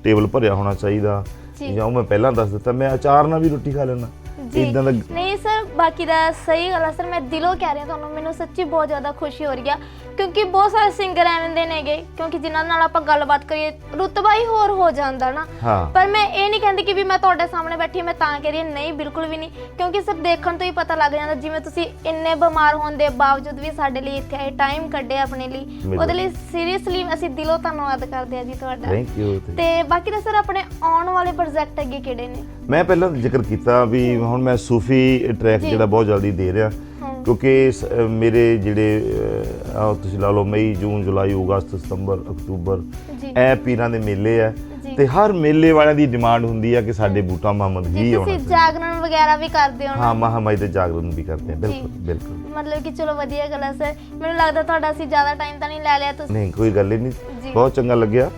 ਟੇਬਲ ਭਰਿਆ ਹੋਣਾ ਚਾਹੀਦਾ, ਜਾਂ ਉਹ ਮੈਂ ਪਹਿਲਾਂ ਦੱਸ ਦਿੱਤਾ ਮੈਂ ਅਚਾਰ ਨਾਲ ਵੀ ਰੋਟੀ ਖਾ ਲੈਂਦਾ ਇਦਾਂ ਦਾ। ਨਹੀਂ ਸਰ, ਬਾਕੀ ਦਾ ਸਹੀ ਗੱਲ ਹੈ ਸਰ, ਮੈਂ ਦਿਲੋਂ ਕਹਿ ਰਹੀ ਹਾਂ ਤੁਹਾਨੂੰ, ਮੈਨੂੰ ਸੱਚੀ ਬਹੁਤ ਜ਼ਿਆਦਾ ਖੁਸ਼ੀ ਹੋ ਰਹੀ ਆ, ਕਿਉਂਕਿ ਬਹੁਤ ਸਾਰੇ ਸਿੰਗਰ ਐਵੇਂ ਦੇ ਨੇਗੇ, ਕਿਉਂਕਿ ਜਿਨ੍ਹਾਂ ਨਾਲ ਆਪਾਂ ਗੱਲਬਾਤ ਕਰੀਏ ਰੁਤਬਾ ਹੀ ਹੋਰ ਹੋ ਜਾਂਦਾ ਨਾ। ਪਰ ਮੈਂ ਇਹ ਨਹੀਂ ਕਹਿੰਦੀ ਕਿ ਵੀ ਮੈਂ ਤੁਹਾਡੇ ਸਾਹਮਣੇ ਬੈਠੀ ਮੈਂ ਤਾਂ ਕਹਿ ਰਹੀ ਹਾਂ, ਨਹੀਂ ਬਿਲਕੁਲ ਵੀ ਨਹੀਂ, ਕਿਉਂਕਿ ਸਰ ਦੇਖਣ ਤੋਂ ਹੀ ਪਤਾ ਲੱਗ ਜਾਂਦਾ, ਜਿਵੇਂ ਤੁਸੀਂ ਇੰਨੇ ਬਿਮਾਰ ਹੋਣ ਦੇ ਬਾਵਜੂਦ ਵੀ ਸਾਡੇ ਲਈ ਇੱਥੇ ਆਏ, ਟਾਈਮ ਕੱਢਿਆ ਆਪਣੇ ਲਈ, ਉਹਦੇ ਲਈ ਸੀਰੀਅਸਲੀ ਅਸੀਂ ਦਿਲੋਂ ਧੰਨਵਾਦ ਕਰਦੇ ਹਾਂ ਜੀ ਤੁਹਾਡਾ। Thank you. ਤੇ ਬਾਕੀ ਦਾ ਸਰ ਆਪਣੇ ਆਉਣ ਵਾਲੇ ਪ੍ਰੋਜੈਕਟ ਅੱਗੇ ਕਿਹੜੇ ਨੇ? ਮੈਂ ਪਹਿਲਾਂ ਜ਼ਿਕਰ ਕੀਤਾ ਵੀ ਹੁਣ ਮੈਂ ਸੂਫੀ ਟਰੈਕ ਜਿਹੜਾ ਬਹੁਤ ਜਲਦੀ ਦੇ ਰਿਹਾ, ਕਿਉਂਕਿ ਮੇਰੇ ਜਿਹੜੇ ਤੁਸੀਂ ਲਾ ਲਓ ਮਈ, ਜੂਨ, ਜੁਲਾਈ, ਅਗਸਤ, ਸਤੰਬਰ, ਅਕਤੂਬਰ ਇਹ ਪੀਰਾਂ ਦੇ ਮੇਲੇ ਆ, ਤੇ ਹਰ ਮੇਲੇ ਵਾਲਿਆਂ ਦੀ ਡਿਮਾਂਡ ਹੁੰਦੀ ਆ ਕਿ ਸਾਡੇ ਬੂਟਾ ਮੁਹੰਮਦ ਹੀ ਆਉਣਾ। ਤੁਸੀਂ ਜਾਗਰਣ ਵਗੈਰਾ ਵੀ ਕਰਦੇ ਹੋ? ਹਾਂ, ਮਹਾਮਾਈ ਤੇ ਜਾਗਰਣ ਵੀ ਕਰਦੇ ਆ। ਬਿਲਕੁਲ ਬਿਲਕੁਲ। ਮਤਲਬ ਕਿ ਚਲੋ ਵਧੀਆ ਗੱਲ ਹੈ ਸਰ, ਮੈਨੂੰ ਲੱਗਦਾ ਤੁਹਾਡਾ ਅਸੀਂ ਜ਼ਿਆਦਾ ਟਾਈਮ ਤਾਂ ਨਹੀਂ ਲੈ ਲਿਆ ਤੁਸੀਂ? ਨਹੀਂ ਕੋਈ ਗੱਲ ਹੀ ਨਹੀਂ, ਬਹੁਤ ਚੰਗਾ ਲੱਗਿਆ।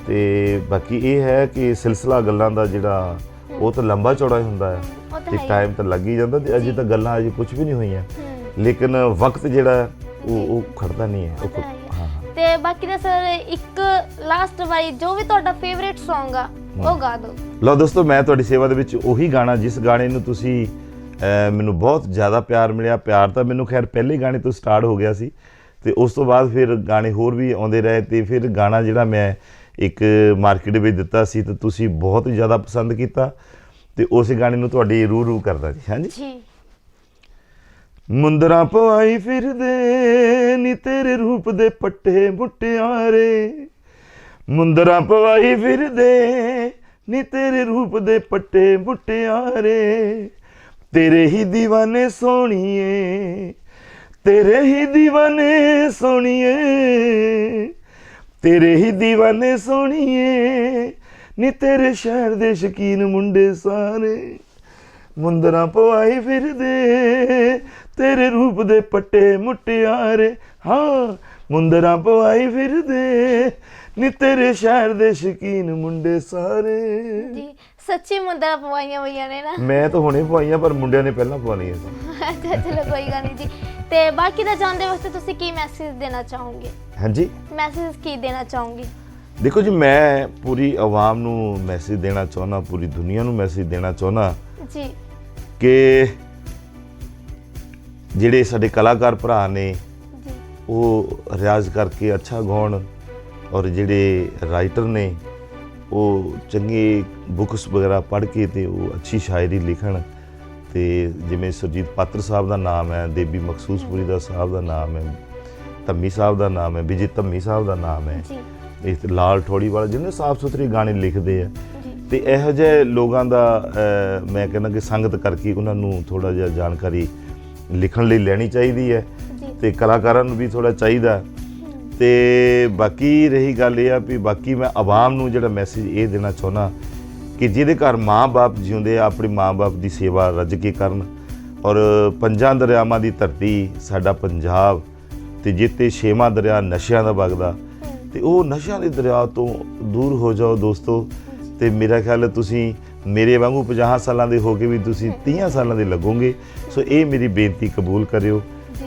ਤੇ ਬਾਕੀ ਇਹ ਹੈ ਕਿ ਸਿਲਸਿਲਾ ਗੱਲਾਂ ਦਾ ਜਿਹੜਾ ਉਹ ਤਾਂ ਲੰਬਾ ਚੌੜਾ ਹੀ ਹੁੰਦਾ ਹੈ, ਤੇ ਟਾਈਮ ਤਾਂ ਲੱਗ ਹੀ ਜਾਂਦਾ, ਤੇ ਅਜੇ ਤਾਂ ਗੱਲਾਂ ਅਜੇ ਕੁਝ ਵੀ ਨਹੀਂ ਹੋਈਆਂ, ਲੇਕਿਨ ਵਕਤ ਜਿਹੜਾ ਉਹ ਖੜਦਾ ਨਹੀਂ ਹੈ। ਤੇ ਬਾਕੀ ਦਾ ਸਰ ਇੱਕ ਲਾਸਟ ਵਾਰੀ ਜੋ ਵੀ ਤੁਹਾਡਾ ਫੇਵਰੇਟ Song ਆ ਉਹ ਗਾ ਦਿਓ। ਲਓ ਦੋਸਤੋ, ਮੈਂ ਤੁਹਾਡੀ ਸੇਵਾ ਦੇ ਵਿੱਚ ਉਹੀ ਗਾਣਾ, ਜਿਸ ਗਾਣੇ ਨੂੰ ਤੁਸੀਂ ਮੈਨੂੰ ਬਹੁਤ ਜ਼ਿਆਦਾ ਪਿਆਰ ਮਿਲਿਆ। ਪਿਆਰ ਤਾਂ ਮੈਨੂੰ ਖੈਰ ਪਹਿਲੇ ਗਾਣੇ ਤੋਂ ਸਟਾਰਟ ਹੋ ਗਿਆ ਸੀ, ਤੇ ਉਸ ਤੋਂ ਬਾਅਦ ਫਿਰ ਗਾਣੇ ਹੋਰ ਵੀ ਆਉਂਦੇ ਰਹੇ, ਤੇ ਫਿਰ ਗਾਣਾ ਜਿਹੜਾ ਮੈਂ ਇੱਕ ਮਾਰਕੀਟ ਵਿੱਚ ਦਿੱਤਾ ਸੀ ਤੇ ਤੁਸੀਂ ਬਹੁਤ ਜ਼ਿਆਦਾ ਪਸੰਦ ਕੀਤਾ, ਤੇ ਉਸ ਗਾਣੇ ਨੂੰ ਤੁਹਾਡੀ ਰੂ ਕਰਦਾ ਜੀ। ਹਾਂਜੀ। ਮੁੰਦਰਾਂ ਪਵਾਈ ਫਿਰਦੇ ਨੀ ਤੇਰੇ ਰੂਪ ਦੇ ਪੱਟੇ ਮੁਟਿਆਰੇ, ਮੁੰਦਰਾਂ ਪਵਾਈ ਫਿਰਦੇ ਨੀ ਤੇਰੇ ਰੂਪ ਦੇ ਪੱਟੇ ਮੁਟਿਆਰੇ, ਤੇਰੇ ਹੀ دیਵਾਨੇ ਸੋਹਣੀਏ, ਤੇਰੇ ਹੀ دیਵਾਨੇ ਸੋਹਣੀਏ, ਤੇਰੇ ਹੀ دیਵਾਨੇ ਸੋਹਣੀਏ, ਨੀ ਤੇਰੇ ਸ਼ਹਿਰ ਦੇ ਸ਼ਕੀਨ ਮੁੰਡੇ ਸਾਰੇ, ਮੁੰਦਰਾਂ ਪਵਾਈ ਫਿਰਦੇ ਤੇਰੇ ਰੂਪ ਦੇ ਪੱਟੇ ਮੁਟਿਆਰੇ, ਹਾਂ ਮੁੰਦਰਾਂ ਪਵਾਈ ਫਿਰਦੇ ਨੀ ਤੇਰੇ ਸ਼ਹਿਰ ਦੇ ਸ਼ਕੀਨ ਮੁੰਡੇ ਸਾਰੇ। ਜੀ ਸੱਚੀ ਮੁੰਦਰਾਂ ਪਵਾਈਆਂ ਹੋਈਆਂ ਨੇ ਨਾ। ਮੈਂ ਤਾਂ ਹੁਣੇ ਪਵਾਈਆਂ ਪਰ ਮੁੰਡਿਆਂ ਨੇ ਪਹਿਲਾਂ ਪਵਾਉਣੀਆਂ ਸੀ। ਅੱਛਾ ਚਲੋ ਕੋਈ ਗੱਲ ਨਹੀਂ ਜੀ। ਤੇ ਬਾਕੀ ਦਾ ਜਾਣਦੇ ਵਾਸਤੇ ਤੁਸੀਂ ਕੀ ਮੈਸੇਜ ਦੇਣਾ ਚਾਹੋਗੇ? ਹਾਂਜੀ ਮੈਸੇਜ ਕੀ ਦੇਣਾ ਚਾਹੋਗੇ? ਦੇਖੋ ਜੀ, ਮੈਂ ਪੂਰੀ ਆਵਾਮ ਨੂੰ ਮੈਸੇਜ ਦੇਣਾ ਚਾਹੁੰਦਾ, ਪੂਰੀ ਦੁਨੀਆ ਨੂੰ ਮੈਸੇਜ ਦੇਣਾ ਚਾਹੁੰਦਾ ਜੀ ਕਿ ਜਿਹੜੇ ਸਾਡੇ ਕਲਾਕਾਰ ਭਰਾ ਨੇ ਜੀ ਉਹ ਰਿਆਜ਼ ਕਰਕੇ ਅੱਛਾ ਗਾਉਣ, ਔਰ ਜਿਹੜੇ ਰਾਈਟਰ ਨੇ ਉਹ ਚੰਗੇ ਬੁੱਕਸ ਵਗੈਰਾ ਪੜ੍ਹ ਕੇ ਤੇ ਉਹ ਅੱਛੀ ਸ਼ਾਇਰੀ ਲਿਖਣ। ਤੇ ਜਿਵੇਂ ਸੁਰਜੀਤ ਪਾਤਰ ਸਾਹਿਬ ਦਾ ਨਾਮ ਹੈ, ਦੇਬੀ ਮਖਸੂਸਪੁਰੀ ਦਾ ਸਾਹਿਬ ਦਾ ਨਾਮ ਹੈ, ਧੰਮੀ ਸਾਹਿਬ ਦਾ ਨਾਮ ਹੈ, ਵਿਜੇ ਧੰਮੀ ਸਾਹਿਬ ਦਾ ਨਾਮ ਹੈ, ਜੀ ਇਸ ਲਾਲ ਠੋੜੀ ਵਾਲਾ ਜਿਹਨੇ ਸਾਫ ਸੁਥਰੇ ਗਾਣੇ ਲਿਖਦੇ ਆ। ਜੀ ਤੇ ਇਹੋ ਜਿਹੇ ਲੋਕਾਂ ਦਾ ਮੈਂ ਕਹਿੰਦਾ ਕਿ ਸੰਗਤ ਕਰਕੇ ਉਹਨਾਂ ਨੂੰ ਥੋੜਾ ਜਿਹਾ ਜਾਣਕਾਰੀ ਲਿਖਣ ਲਈ ਲੈਣੀ ਚਾਹੀਦੀ ਹੈ, ਜੀ ਤੇ ਕਲਾਕਾਰਾਂ ਨੂੰ ਵੀ ਥੋੜਾ ਚਾਹੀਦਾ। ਤੇ ਬਾਕੀ ਰਹੀ ਗੱਲ ਇਹ ਆ ਵੀ ਬਾਕੀ ਮੈਂ ਆਵਾਮ ਨੂੰ ਜਿਹੜਾ ਮੈਸੇਜ ਇਹ ਦੇਣਾ ਚਾਹੁੰਦਾ ਕਿ ਜਿਹਦੇ ਘਰ ਮਾਂ-ਬਾਪ ਜਿਉਂਦੇ ਆ ਆਪਣੀ ਮਾਂ-ਬਾਪ ਦੀ ਸੇਵਾ ਰੱਜ ਕੇ ਕਰਨ। ਔਰ ਪੰਜਾਂ ਦਰਿਆਵਾਂ ਦੀ ਧਰਤੀ ਸਾਡਾ ਪੰਜਾਬ, ਤੇ ਜਿੱਤੇ ਛੇਵਾਂ ਦਰਿਆ ਨਸ਼ਿਆਂ ਦਾ ਵਗਦਾ, ਤੇ ਉਹ ਨਸ਼ਿਆਂ ਦੇ ਦਰਿਆ ਤੋਂ ਦੂਰ ਹੋ ਜਾਓ ਦੋਸਤੋ। ਤੇ ਮੇਰਾ ਖਿਆਲ ਹੈ ਤੁਸੀਂ ਮੇਰੇ ਵਾਂਗੂ 50 ਸਾਲਾਂ ਦੇ ਹੋ ਕੇ ਵੀ ਤੁਸੀਂ 30 ਸਾਲਾਂ ਦੇ ਲੱਗੋਗੇ। ਸੋ ਇਹ ਮੇਰੀ ਬੇਨਤੀ ਕਬੂਲ ਕਰਿਓ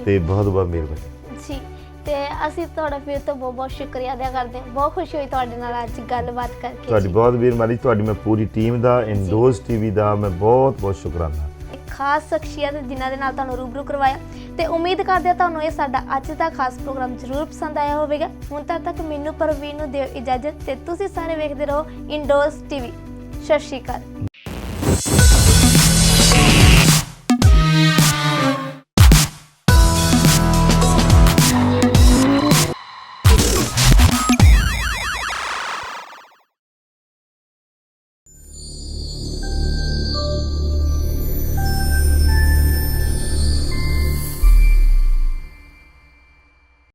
ਤੇ ਬਹੁਤ ਬਹੁਤ ਮਿਹਰਬਾਨੀ ਜੀ। ਤੇ ਅਸੀਂ ਤੁਹਾਡਾ ਫਿਰ ਤੋਂ ਬਹੁਤ ਬਹੁਤ ਸ਼ੁਕਰੀਆ ਅਦਾ ਕਰਦੇ ਹਾਂ। ਬਹੁਤ ਖੁਸ਼ੀ ਹੋਈ ਤੁਹਾਡੇ ਨਾਲ ਅੱਜ ਗੱਲਬਾਤ ਕਰਕੇ। ਤੁਹਾਡੀ ਬਹੁਤ ਮਿਹਰਬਾਨੀ, ਤੁਹਾਡੀ ਮੈਂ ਪੂਰੀ ਟੀਮ ਦਾ, ਇੰਡੋਜ਼ ਟੀਵੀ ਦਾ ਮੈਂ ਬਹੁਤ ਬਹੁਤ ਸ਼ੁਕਰਾਨਾ। ਇੱਕ ਖਾਸ ਸ਼ਖਸੀਅਤ ਜਿਨ੍ਹਾਂ ਦੇ ਨਾਲ ਤੁਹਾਨੂੰ ਰੂਬਰੂ ਕਰਵਾਇਆ, ਤੇ ਉਮੀਦ ਕਰਦੇ ਹਾਂ ਤੁਹਾਨੂੰ ਇਹ ਸਾਡਾ ਅੱਜ ਦਾ ਖਾਸ ਪ੍ਰੋਗਰਾਮ ਜ਼ਰੂਰ ਪਸੰਦ ਆਇਆ ਹੋਵੇਗਾ। ਹੁਣ ਤੱਕ ਮੈਨੂੰ ਪਰਵੀਨ ਨੂੰ ਦਿਓ ਇਜਾਜ਼ਤ, ਤੇ ਤੁਸੀਂ ਸਾਰੇ ਵੇਖਦੇ ਰਹੋ ਇੰਡੋਜ਼ ਟੀਵੀ। ਸਤਿ ਸ਼੍ਰੀ ਅਕਾਲ।